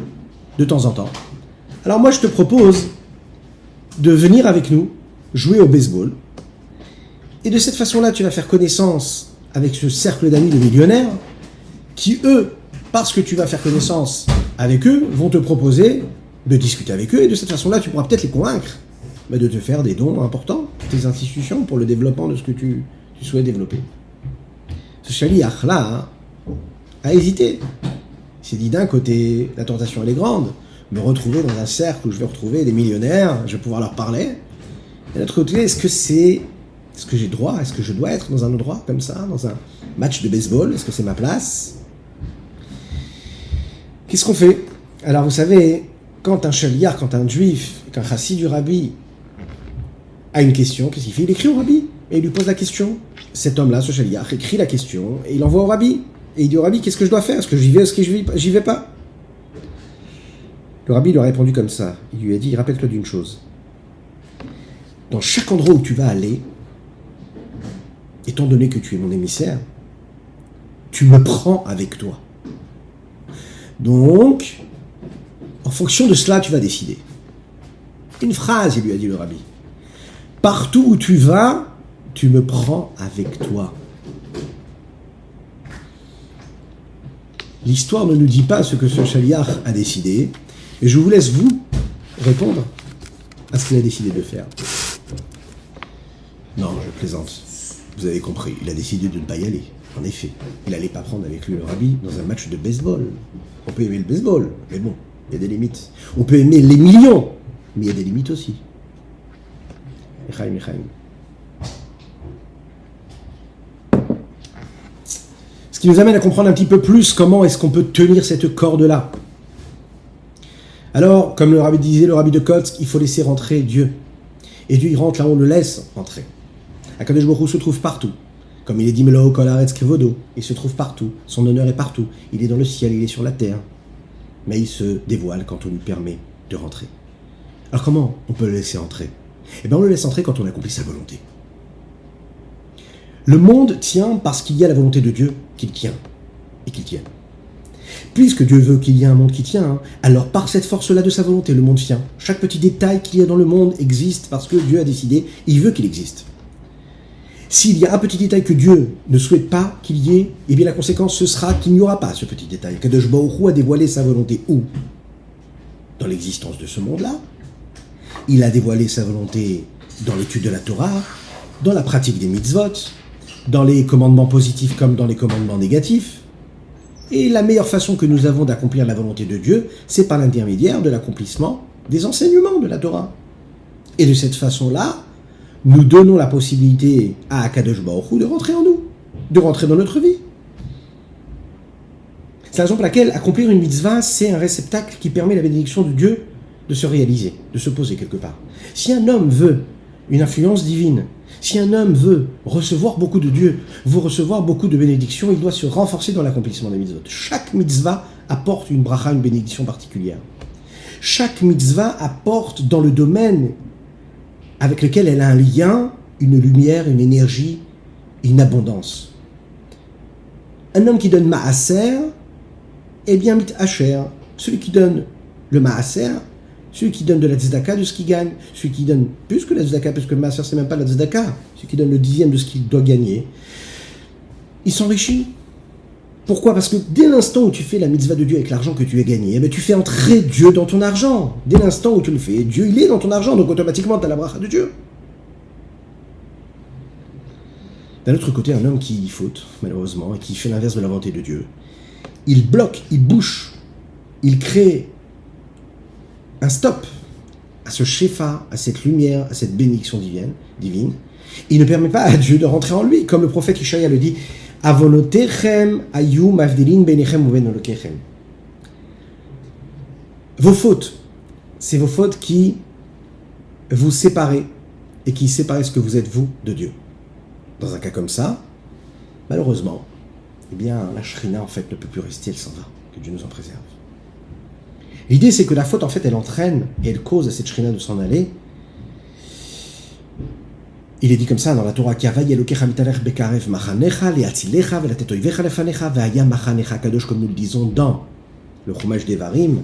[SPEAKER 1] de temps en temps. Alors moi, je te propose de venir avec nous jouer au baseball. Et de cette façon-là, tu vas faire connaissance avec ce cercle d'amis de millionnaires qui, eux, parce que tu vas faire connaissance avec eux, vont te proposer de discuter avec eux. Et de cette façon-là, tu pourras peut-être les convaincre de te faire des dons importants pour tes institutions, pour le développement de ce que tu souhaites développer. Ce chaliach-là a hésité. Il s'est dit d'un côté, la tentation elle est grande, me retrouver dans un cercle où je vais retrouver des millionnaires, je vais pouvoir leur parler. Et de l'autre côté, est-ce que j'ai droit, est-ce que je dois être dans un endroit comme ça, dans un match de baseball, est-ce que c'est ma place? Qu'est-ce qu'on fait? Alors vous savez, quand un chaliach, quand un juif, qu'un chassid du rabbi a une question, qu'est-ce qu'il fait? Il écrit au rabbi et il lui pose la question. Cet homme-là, ce chaliach, écrit la question et il envoie au rabbi. Et il dit au rabbi, qu'est-ce que je dois faire? Est-ce que j'y vais, est-ce que j'y vais pas? Le rabbi lui a répondu comme ça. Il lui a dit, rappelle-toi d'une chose. Dans chaque endroit où tu vas aller, étant donné que tu es mon émissaire, tu me prends avec toi. Donc, en fonction de cela, tu vas décider. Une phrase, il lui a dit le rabbi. Partout où tu vas, tu me prends avec toi. L'histoire ne nous dit pas ce que ce chaliach a décidé, et je vous laisse vous répondre à ce qu'il a décidé de faire. Non, je plaisante. Vous avez compris, il a décidé de ne pas y aller. En effet, il n'allait pas prendre avec lui le rabbi dans un match de baseball. On peut aimer le baseball, mais bon, il y a des limites. On peut aimer les millions, mais il y a des limites aussi. Echaim. Ce qui nous amène à comprendre un petit peu plus comment est-ce qu'on peut tenir cette corde-là. Alors, comme le rabbi disait, le rabbi de Kotsk, il faut laisser rentrer Dieu. Et Dieu, il rentre là où on le laisse rentrer. Akadosh Baruch Hu se trouve partout. Comme il est dit, Melo Kol Haaretz Kevodo, il se trouve partout. Son honneur est partout. Il est dans le ciel, il est sur la terre. Mais il se dévoile quand on lui permet de rentrer. Alors comment on peut le laisser entrer? Eh bien, on le laisse entrer quand on accomplit sa volonté. Le monde tient parce qu'il y a la volonté de Dieu qu'il tient et qu'il tienne. Puisque Dieu veut qu'il y ait un monde qui tient, alors par cette force-là de sa volonté, le monde tient. Chaque petit détail qu'il y a dans le monde existe parce que Dieu a décidé, il veut qu'il existe.
[SPEAKER 2] S'il y a un petit détail que Dieu ne souhaite pas qu'il y ait, eh bien la conséquence, ce sera qu'il n'y aura pas ce petit détail. Kadosh Baruch Hu a dévoilé sa volonté où? Dans l'existence de ce monde-là. Il a dévoilé sa volonté dans l'étude de la Torah, dans la pratique des mitzvot, dans les commandements positifs comme dans les commandements négatifs. Et la meilleure façon que nous avons d'accomplir la volonté de Dieu, c'est par l'intermédiaire de l'accomplissement des enseignements de la Torah. Et de cette façon-là, nous donnons la possibilité à Akadosh Baruch Hu de rentrer en nous, de rentrer dans notre vie. C'est la raison pour laquelle accomplir une mitzvah, c'est un réceptacle qui permet la bénédiction de Dieu de se réaliser, de se poser quelque part. Si un homme veut une influence divine, si un homme veut recevoir beaucoup de Dieu, veut recevoir beaucoup de bénédictions, il doit se renforcer dans l'accomplissement des mitzvot. Chaque mitzvah apporte une bracha, une bénédiction particulière. Chaque mitzvah apporte dans le domaine avec lequel elle a un lien, une lumière, une énergie, une abondance. Un homme qui donne maaser, eh bien mit hacher. Celui qui donne le maaser, celui qui donne de la tzedaka, de ce qu'il gagne, celui qui donne plus que la tzedaka, parce que le maaser c'est même pas la tzedaka, celui qui donne le 10e de ce qu'il doit gagner, il s'enrichit. Pourquoi? Parce que dès l'instant où tu fais la mitzvah de Dieu avec l'argent que tu as gagné, eh bien tu fais entrer Dieu dans ton argent. Dès l'instant où tu le fais, Dieu il est dans ton argent, donc automatiquement tu as la bracha de Dieu. D'un autre côté, un homme qui faute, malheureusement, et qui fait l'inverse de la volonté de Dieu, il bloque, il bouche, il crée un stop à ce shefa, à cette lumière, à cette bénédiction divine. Il ne permet pas à Dieu de rentrer en lui, comme le prophète Ishaïa le dit. Avonotechem ayu mavdilin benechem uben elokechem. Vos fautes, c'est vos fautes qui vous séparent et qui séparent ce que vous êtes vous de Dieu. Dans un cas comme ça, malheureusement, eh bien la shrina en fait ne peut plus rester, elle s'en va. Que Dieu nous en préserve. L'idée c'est que la faute en fait elle entraîne et elle cause à cette shrina de s'en aller. Il est dit comme ça dans la Torah, comme nous le disons dans le Chumash Devarim,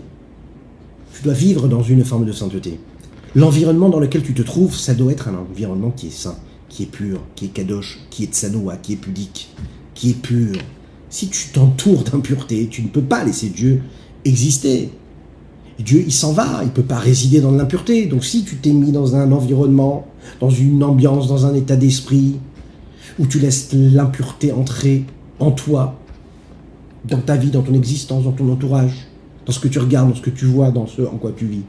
[SPEAKER 2] tu dois vivre dans une forme de sainteté. L'environnement dans lequel tu te trouves, ça doit être un environnement qui est saint, qui est pur, qui est kadosh, qui est tsanoua, qui est pudique, qui est pur. Si tu t'entoures d'impureté, tu ne peux pas laisser Dieu exister. Dieu, il s'en va, il ne peut pas résider dans l'impureté. Donc si tu t'es mis dans un environnement, dans une ambiance, dans un état d'esprit, où tu laisses l'impureté entrer en toi, dans ta vie, dans ton existence, dans ton entourage, dans ce que tu regardes, dans ce que tu vois, dans ce en quoi tu vis,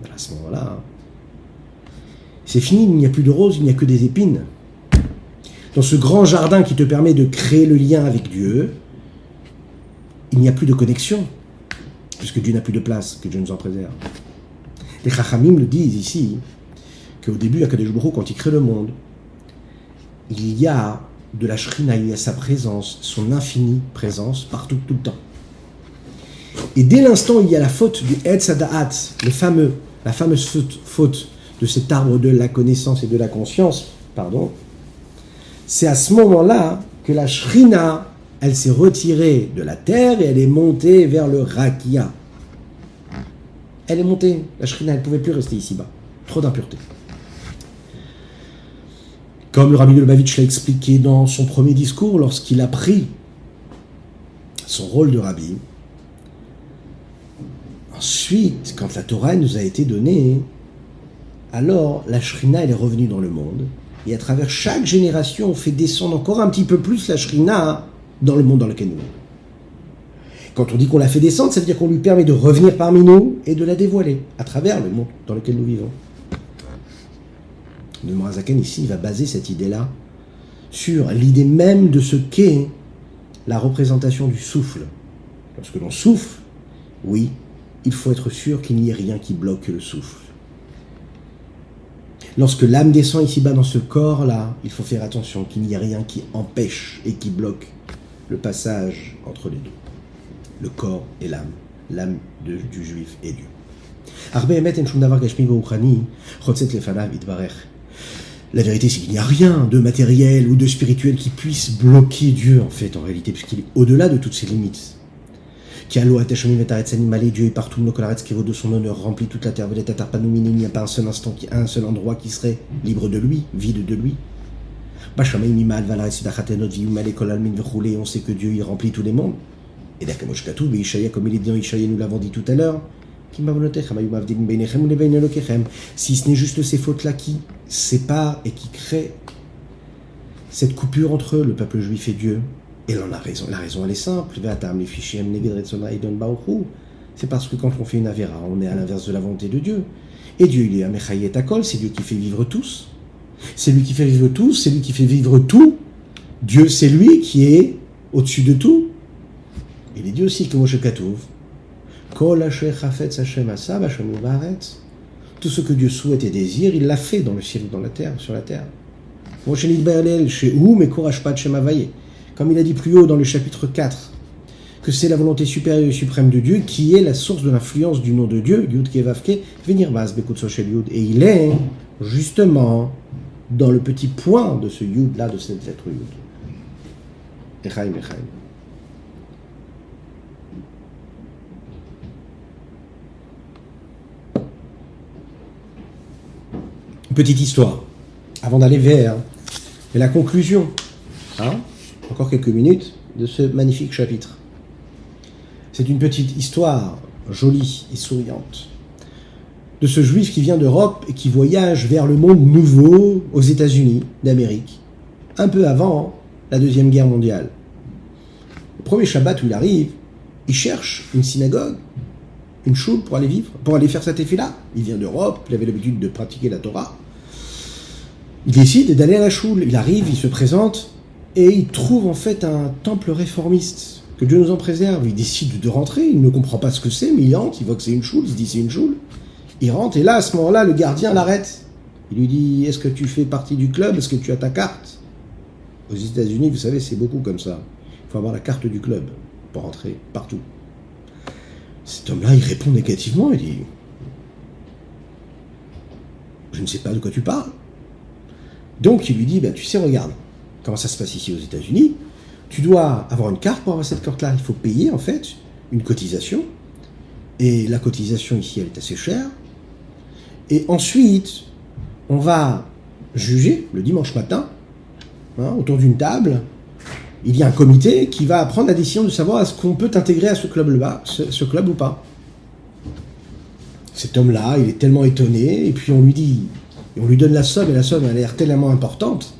[SPEAKER 2] à ce moment-là, c'est fini, il n'y a plus de roses, il n'y a que des épines. Dans ce grand jardin qui te permet de créer le lien avec Dieu, il n'y a plus de connexion. Puisque Dieu n'a plus de place, que Dieu nous en préserve. Les Chachamim le disent ici, qu'au début, Akadosh Baruch Hu, quand il crée le monde, il y a de la Shrina, il y a sa présence, son infinie présence, partout, tout le temps. Et dès l'instant où il y a la faute du Etz Hadaat, la fameuse faute de cet arbre de la connaissance et de la conscience, c'est à ce moment-là que la Shrina, elle s'est retirée de la terre et elle est montée vers le Rakia. Elle est montée, la Shrina, elle ne pouvait plus rester ici-bas. Trop d'impureté. Comme le Rabbi de Lubavitch l'a expliqué dans son premier discours, lorsqu'il a pris son rôle de Rabbi, ensuite, quand la Torah nous a été donnée, alors la Shrina, elle est revenue dans le monde, et à travers chaque génération, on fait descendre encore un petit peu plus la Shrina dans le monde dans lequel nous vivons. Quand on dit qu'on la fait descendre, ça veut dire qu'on lui permet de revenir parmi nous et de la dévoiler à travers le monde dans lequel nous vivons. Le Morazaken ici, il va baser cette idée-là sur l'idée même de ce qu'est la représentation du souffle. Lorsque l'on souffle, oui, il faut être sûr qu'il n'y ait rien qui bloque le souffle. Lorsque l'âme descend ici-bas dans ce corps-là, il faut faire attention qu'il n'y ait rien qui empêche et qui bloque le passage entre les deux. Le corps et l'âme du juif et Dieu. La vérité, c'est qu'il n'y a rien de matériel ou de spirituel qui puisse bloquer Dieu, en fait, en réalité, puisqu'il est au-delà de toutes ses limites. Dieu est partout, qui vaut de son honneur, remplit toute la terre, il n'y a pas un seul instant, un seul endroit qui serait libre de lui, vide de lui. On sait que Dieu, il remplit tous les mondes. Et d'accord, Ishaïa, comme il est dit dans Ishaïa, nous l'avons dit tout à l'heure, si ce n'est juste ces fautes-là qui séparent et qui créent cette coupure entre le peuple juif et Dieu, et on a raison, la raison elle est simple, c'est parce que quand on fait une avéra, on est à l'inverse de la volonté de Dieu. Et Dieu, il est Amechayet Akol, c'est Dieu qui fait vivre tous. C'est lui qui fait vivre tous, c'est lui qui fait vivre tout. Dieu, c'est lui qui est au-dessus de tout. Il est dit aussi que Moshe Katouv, Kol Asher Chafetz Hashem Asa B'Shamim Ba'aretz. Tout ce que Dieu souhaite et désire, il l'a fait dans le ciel, dans la terre, sur la terre. Moshe Nidberlel, chez Ou, mais Korashpat Shem Avaye. Comme il a dit plus haut dans le chapitre 4, que c'est la volonté supérieure et suprême de Dieu qui est la source de l'influence du nom de Dieu, Yud Kevavke, Venir Bas Bekutso Shel Yud. Et il est, justement, dans le petit point de ce Yud là, de cette lettre Yud. Echaim, Echaim. Une petite histoire, avant d'aller vers la conclusion, encore quelques minutes, de ce magnifique chapitre. C'est une petite histoire jolie et souriante de ce juif qui vient d'Europe et qui voyage vers le monde nouveau aux États-Unis d'Amérique, un peu avant la Deuxième Guerre mondiale. Le premier Shabbat où il arrive, il cherche une synagogue, une choule pour aller vivre, pour aller faire sa tefila. Il vient d'Europe, il avait l'habitude de pratiquer la Torah. Il décide d'aller à la choule. Il arrive, il se présente et il trouve en fait un temple réformiste. Que Dieu nous en préserve. Il décide de rentrer, il ne comprend pas ce que c'est, mais il entre, il voit que c'est une choule, il se dit c'est une choule. Il rentre et là, à ce moment-là, le gardien l'arrête. Il lui dit, est-ce que tu fais partie du club? Est-ce que tu as ta carte? Aux États-Unis, vous savez, c'est beaucoup comme ça. Il faut avoir la carte du club pour rentrer partout. Cet homme-là, il répond négativement, il dit, je ne sais pas de quoi tu parles. Donc il lui dit, tu sais, regarde, comment ça se passe ici aux États-Unis? Tu dois avoir une carte pour avoir cette carte-là. Il faut payer, en fait, une cotisation. Et la cotisation, ici, elle est assez chère. Et ensuite, on va juger, le dimanche matin, autour d'une table. Il y a un comité qui va prendre la décision de savoir est-ce qu'on peut t'intégrer à ce club-là, ce club ou pas. Cet homme-là, il est tellement étonné. Et puis on lui dit, on lui donne la somme, et la somme, elle a l'air tellement importante.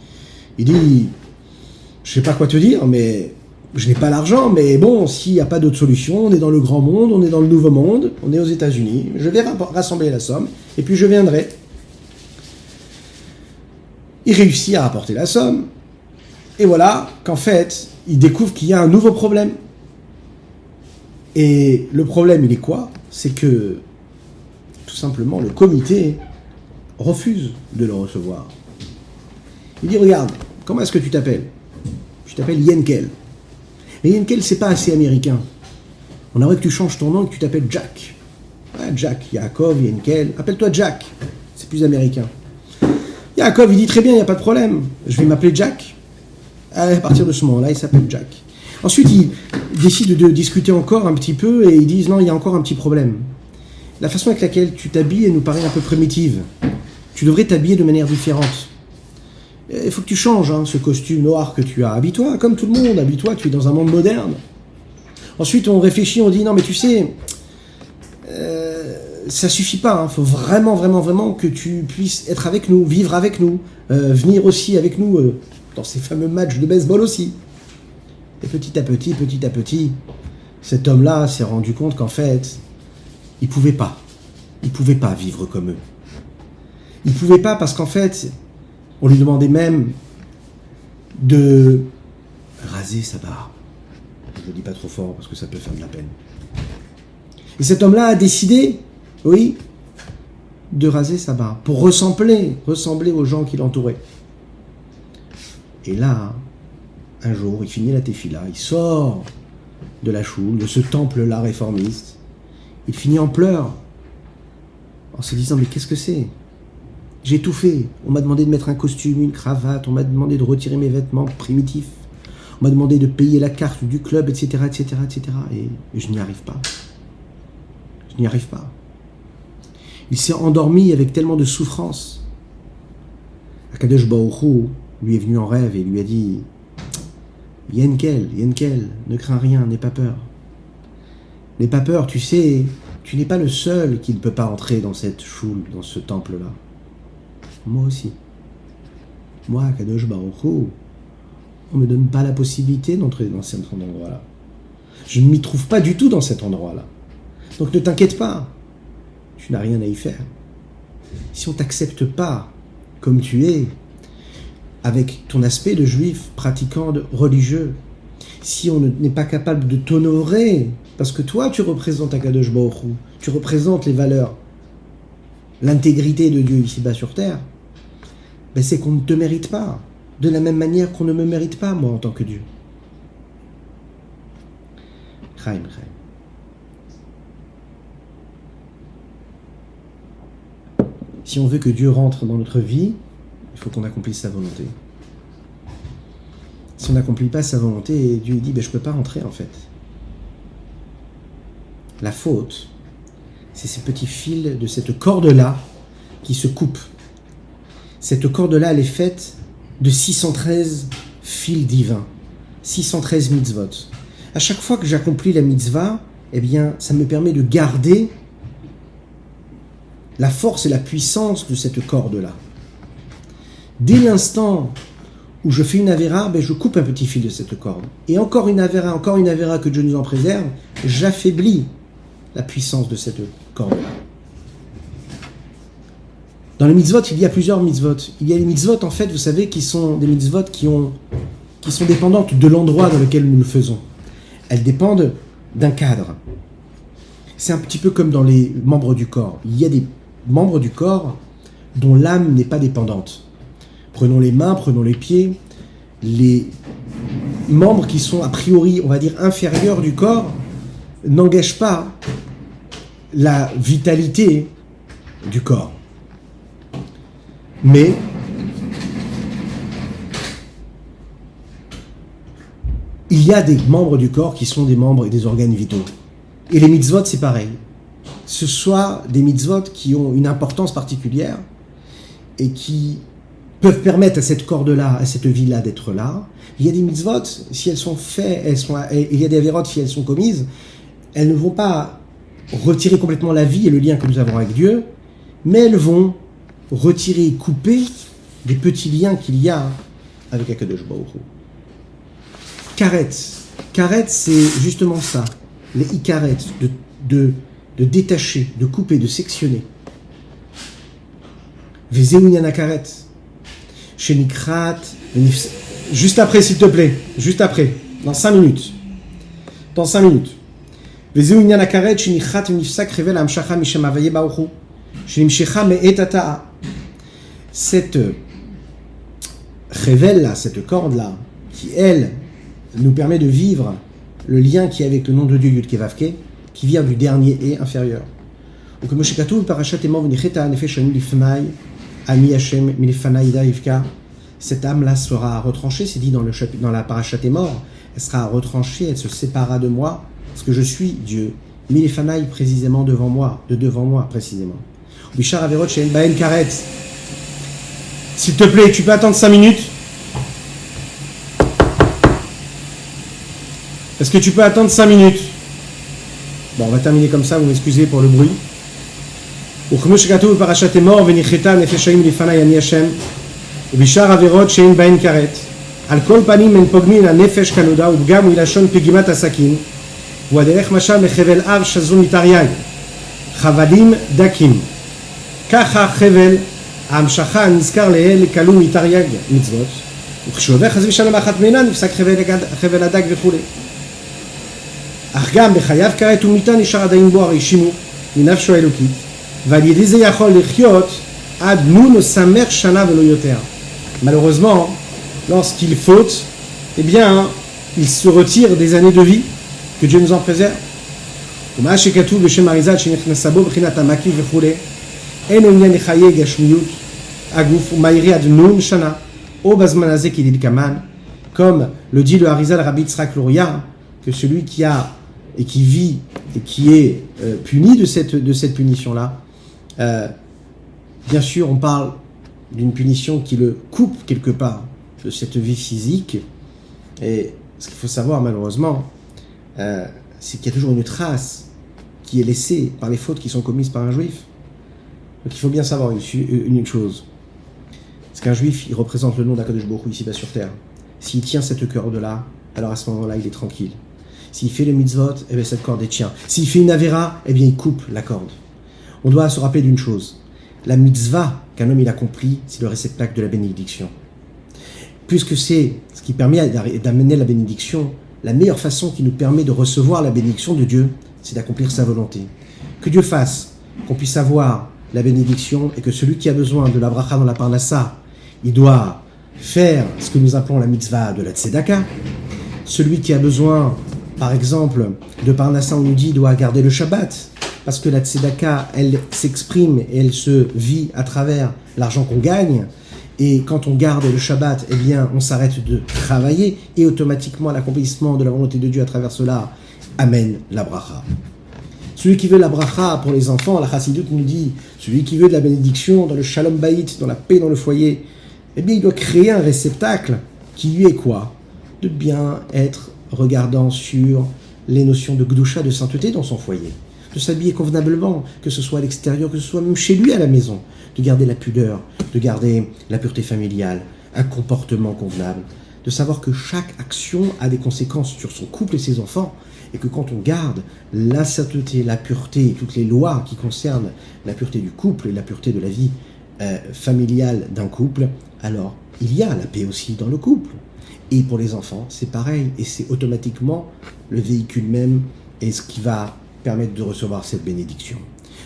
[SPEAKER 2] Il dit... Je ne sais pas quoi te dire, mais je n'ai pas l'argent, mais bon, s'il n'y a pas d'autre solution, on est dans le grand monde, on est dans le nouveau monde, on est aux États-Unis, je vais rassembler la somme, et puis je viendrai. Il réussit à rapporter la somme, et voilà qu'en fait, il découvre qu'il y a un nouveau problème. Et le problème, il est quoi? C'est que, tout simplement, le comité refuse de le recevoir. Il dit, regarde, comment est-ce que tu t'appelles? Tu t'appelles Yenkel. Mais Yenkel, c'est pas assez américain. On aimerait que tu changes ton nom et que tu t'appelles Jack. Ouais, Jack, Yaakov, Yenkel. Appelle-toi Jack. C'est plus américain. Yaakov, il dit très bien, il n'y a pas de problème. Je vais m'appeler Jack. À partir de ce moment-là, il s'appelle Jack. Ensuite, ils décident de discuter encore un petit peu et ils disent non, il y a encore un petit problème. La façon avec laquelle tu t'habilles, elle nous paraît un peu primitive. Tu devrais t'habiller de manière différente. Il faut que tu changes ce costume noir que tu as. Habille-toi comme tout le monde, habille-toi, tu es dans un monde moderne. Ensuite, on réfléchit, on dit non, mais tu sais, ça suffit pas. Il faut vraiment, vraiment, vraiment que tu puisses être avec nous, vivre avec nous, venir aussi avec nous dans ces fameux matchs de baseball aussi. Et petit à petit, cet homme-là s'est rendu compte qu'en fait, il pouvait pas vivre comme eux. Il pouvait pas parce qu'en fait, on lui demandait même de raser sa barbe. Je ne dis pas trop fort parce que ça peut faire de la peine. Et cet homme-là a décidé, oui, de raser sa barbe pour ressembler aux gens qui l'entouraient. Et là, un jour, il finit la tefila, il sort de la choule, de ce temple-là réformiste. Il finit en pleurs, en se disant, mais qu'est-ce que c'est? J'ai tout fait. On m'a demandé de mettre un costume, une cravate, on m'a demandé de retirer mes vêtements primitifs, on m'a demandé de payer la carte du club, etc., etc., etc. Et je n'y arrive pas. Je n'y arrive pas. Il s'est endormi avec tellement de souffrance. Akadosh Baruch Hu, lui est venu en rêve et lui a dit « Yenkel, ne crains rien, n'aie pas peur. N'aie pas peur, tu sais, tu n'es pas le seul qui ne peut pas entrer dans cette choule, dans ce temple-là. Moi aussi. Moi, Kadosh Baruch Hu, on ne me donne pas la possibilité d'entrer dans cet endroit-là. Je ne m'y trouve pas du tout dans cet endroit-là. Donc ne t'inquiète pas, tu n'as rien à y faire. Si on ne t'accepte pas comme tu es, avec ton aspect de juif pratiquant religieux, si on n'est pas capable de t'honorer, parce que toi tu représentes Akadosh Baruch Hu, tu représentes les valeurs, l'intégrité de Dieu ici-bas sur terre, ben c'est qu'on ne te mérite pas, de la même manière qu'on ne me mérite pas moi en tant que Dieu. Chaim. Si on veut que Dieu rentre dans notre vie, il faut qu'on accomplisse sa volonté. Si on n'accomplit pas sa volonté, Dieu dit, je ne peux pas rentrer en fait. La faute, c'est ces petits fils de cette corde-là qui se coupent. Cette corde-là, elle est faite de 613 fils divins, 613 mitzvot. À chaque fois que j'accomplis la mitzvah, eh bien, ça me permet de garder la force et la puissance de cette corde-là. Dès l'instant où je fais une avéra, je coupe un petit fil de cette corde. Et encore une avéra, que Dieu nous en préserve, j'affaiblis la puissance de cette corde-là. Dans les mitzvot, il y a plusieurs mitzvot. Il y a les mitzvot, en fait, vous savez, qui sont des mitzvot qui sont dépendantes de l'endroit dans lequel nous le faisons. Elles dépendent d'un cadre. C'est un petit peu comme dans les membres du corps. Il y a des membres du corps dont l'âme n'est pas dépendante. Prenons les mains, prenons les pieds. Les membres qui sont a priori, on va dire, inférieurs du corps n'engagent pas la vitalité du corps. Mais il y a des membres du corps qui sont des membres et des organes vitaux. Et les mitzvot, c'est pareil. Ce soit des mitzvot qui ont une importance particulière et qui peuvent permettre à cette corde-là, à cette vie-là d'être là. Il y a des mitzvot, si elles sont faites, il y a des avérotes, si elles sont commises, elles ne vont pas retirer complètement la vie et le lien que nous avons avec Dieu, mais elles vont retirer et couper des petits liens qu'il y a avec Akadosh Baruch Hu. Karet, c'est justement ça. Les ikaret, de détacher, de couper, de sectionner. Vezeunyana karet. Shenikrat. Juste après, s'il te plaît. Juste après. Dans 5 minutes. Vezeunyana karet, shenikrat, nifsak, revel, amshacha, mishem, avaye, baruchu. Shenimshecha, me'etata. Cette revel-là, cette corde-là, qui, elle, nous permet de vivre le lien qui est avec le nom de Dieu Yud-Kei Vav-Kei, qui vient du dernier et inférieur. Ou comme Shekatuv parashat Emor v'nicheta nefesh ani lifnai ani Hashem milifnai ida Rivka. Cette âme-là sera retranchée, c'est dit dans la parashat Emor, elle sera retranchée, elle se séparera de moi, parce que je suis Dieu. Milifnai précisément devant moi précisément. Bishar averot she'en ba'en karet. S'il te plaît, tu peux attendre 5 minutes? Est-ce que tu peux attendre 5 minutes? Bon, on va terminer comme ça, vous m'excusez pour le bruit. וכמו שכתוב בפרשת אמור, וניחתה נפש חיים לפני אני השם, ובשאר עבירות שאין בהן כרת. על כל פנים אין פוגמין הנפש כנודע, ופגם מלשון פגימת הסכין, הוא הדרך משל מחבל אב שזו מתרי"ג, חבלים דקים. ככה חבל ההמשכה הנזכר לעיל כלוא מתרי"ג מצוות, וכשעובר חס ושלום אחת מינה נפסק חבל הדק וכו'. אך גם בחייו כרת ומיתה נשאר עדיין בו הרי שימור מנפשו האלוקית, ועל ידי זה יכול לחיות עד נון ושמח שנה ולא יותר. Malheureusement, lorsqu'il faute, eh bien, il se retire des années de vie, que Dieu nous en préserve. ומה שכתוב בשם אריזל שנכנסה בו בחינת המקיף וכו', אין עניין לחיי גשמיות הגוף ומהירי עד נון שנה, או בזמן הזה כדלקמן, comme le dit le Harizal Rabbi Tzrak Luria, que celui qui a et qui vit et qui est puni de cette punition-là, bien sûr on parle d'une punition qui le coupe quelque part de cette vie physique. Et ce qu'il faut savoir malheureusement, c'est qu'il y a toujours une trace qui est laissée par les fautes qui sont commises par un juif. Donc il faut bien savoir une chose. C'est qu'un juif, il représente le nom d'Akadosh Baruch Hu ici-bas sur terre. S'il tient cette corde-là, alors à ce moment-là, il est tranquille. S'il fait le mitzvot, eh bien cette corde est tient. S'il fait une avéra, eh bien il coupe la corde. On doit se rappeler d'une chose. La mitzvah qu'un homme il a compris, c'est le réceptacle de la bénédiction. Puisque c'est ce qui permet d'amener la bénédiction, la meilleure façon qui nous permet de recevoir la bénédiction de Dieu, c'est d'accomplir sa volonté. Que Dieu fasse qu'on puisse avoir la bénédiction et que celui qui a besoin de la bracha dans la parnassa, il doit faire ce que nous appelons la mitzvah de la tzedaka. Celui qui a besoin, par exemple, de parnassa, on nous dit, doit garder le Shabbat, parce que la tzedaka, elle s'exprime et elle se vit à travers l'argent qu'on gagne. Et quand on garde le Shabbat, eh bien, on s'arrête de travailler et automatiquement l'accomplissement de la volonté de Dieu à travers cela amène la bracha. Celui qui veut la bracha pour les enfants, la Chassidut nous dit, celui qui veut de la bénédiction dans le shalom bayit, dans la paix dans le foyer, eh bien, il doit créer un réceptacle qui lui est quoi? De bien être regardant sur les notions de gdusha, de sainteté dans son foyer, de s'habiller convenablement, que ce soit à l'extérieur, que ce soit même chez lui à la maison, de garder la pudeur, de garder la pureté familiale, un comportement convenable, de savoir que chaque action a des conséquences sur son couple et ses enfants, et que quand on garde la sainteté, la pureté, toutes les lois qui concernent la pureté du couple et la pureté de la vie familiale d'un couple, alors il y a la paix aussi dans le couple. Et pour les enfants, c'est pareil, et c'est automatiquement le véhicule même et ce qui va permettre de recevoir cette bénédiction.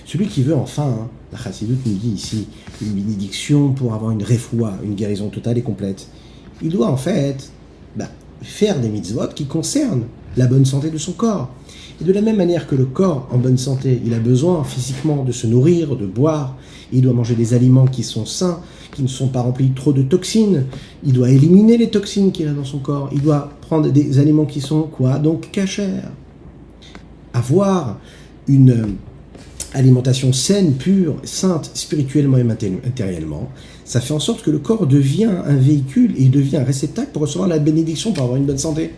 [SPEAKER 2] Celui qui veut enfin, la Chassidut nous dit ici, une bénédiction pour avoir une refoua, une guérison totale et complète, il doit en fait faire des mitzvot qui concernent la bonne santé de son corps. Et de la même manière que le corps en bonne santé, il a besoin physiquement de se nourrir, de boire, il doit manger des aliments qui sont sains, qui ne sont pas remplis trop de toxines, il doit éliminer les toxines qu'il a dans son corps, il doit prendre des aliments qui sont quoi? Donc cachers. Avoir une alimentation saine, pure, sainte, spirituellement et matériellement, ça fait en sorte que le corps devient un véhicule et il devient un réceptacle pour recevoir la bénédiction, pour avoir une bonne santé.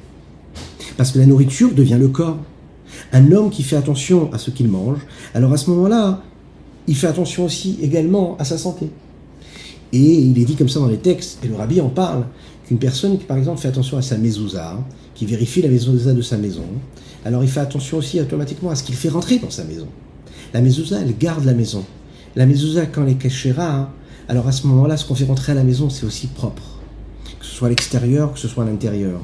[SPEAKER 2] Parce que la nourriture devient le corps. Un homme qui fait attention à ce qu'il mange, alors à ce moment-là, il fait attention aussi également à sa santé. Et il est dit comme ça dans les textes, et le rabbi en parle, qu'une personne qui par exemple fait attention à sa mezouza, qui vérifie la mezouza de sa maison, alors il fait attention aussi automatiquement à ce qu'il fait rentrer dans sa maison. La mezouza, elle garde la maison. La mezouza, quand elle est cachera, alors à ce moment-là, ce qu'on fait rentrer à la maison, c'est aussi propre. Que ce soit à l'extérieur, que ce soit à l'intérieur.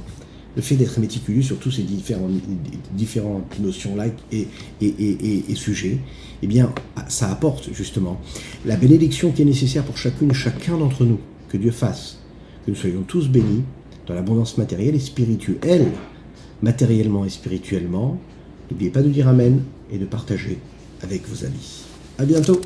[SPEAKER 2] Le fait d'être méticuleux sur tous ces différentes notions-là et sujets, eh bien, ça apporte justement la bénédiction qui est nécessaire pour chacune et chacun d'entre nous. Que Dieu fasse que nous soyons tous bénis dans l'abondance matérielle et spirituelle, matériellement et spirituellement. N'oubliez pas de dire Amen et de partager avec vos amis. À bientôt.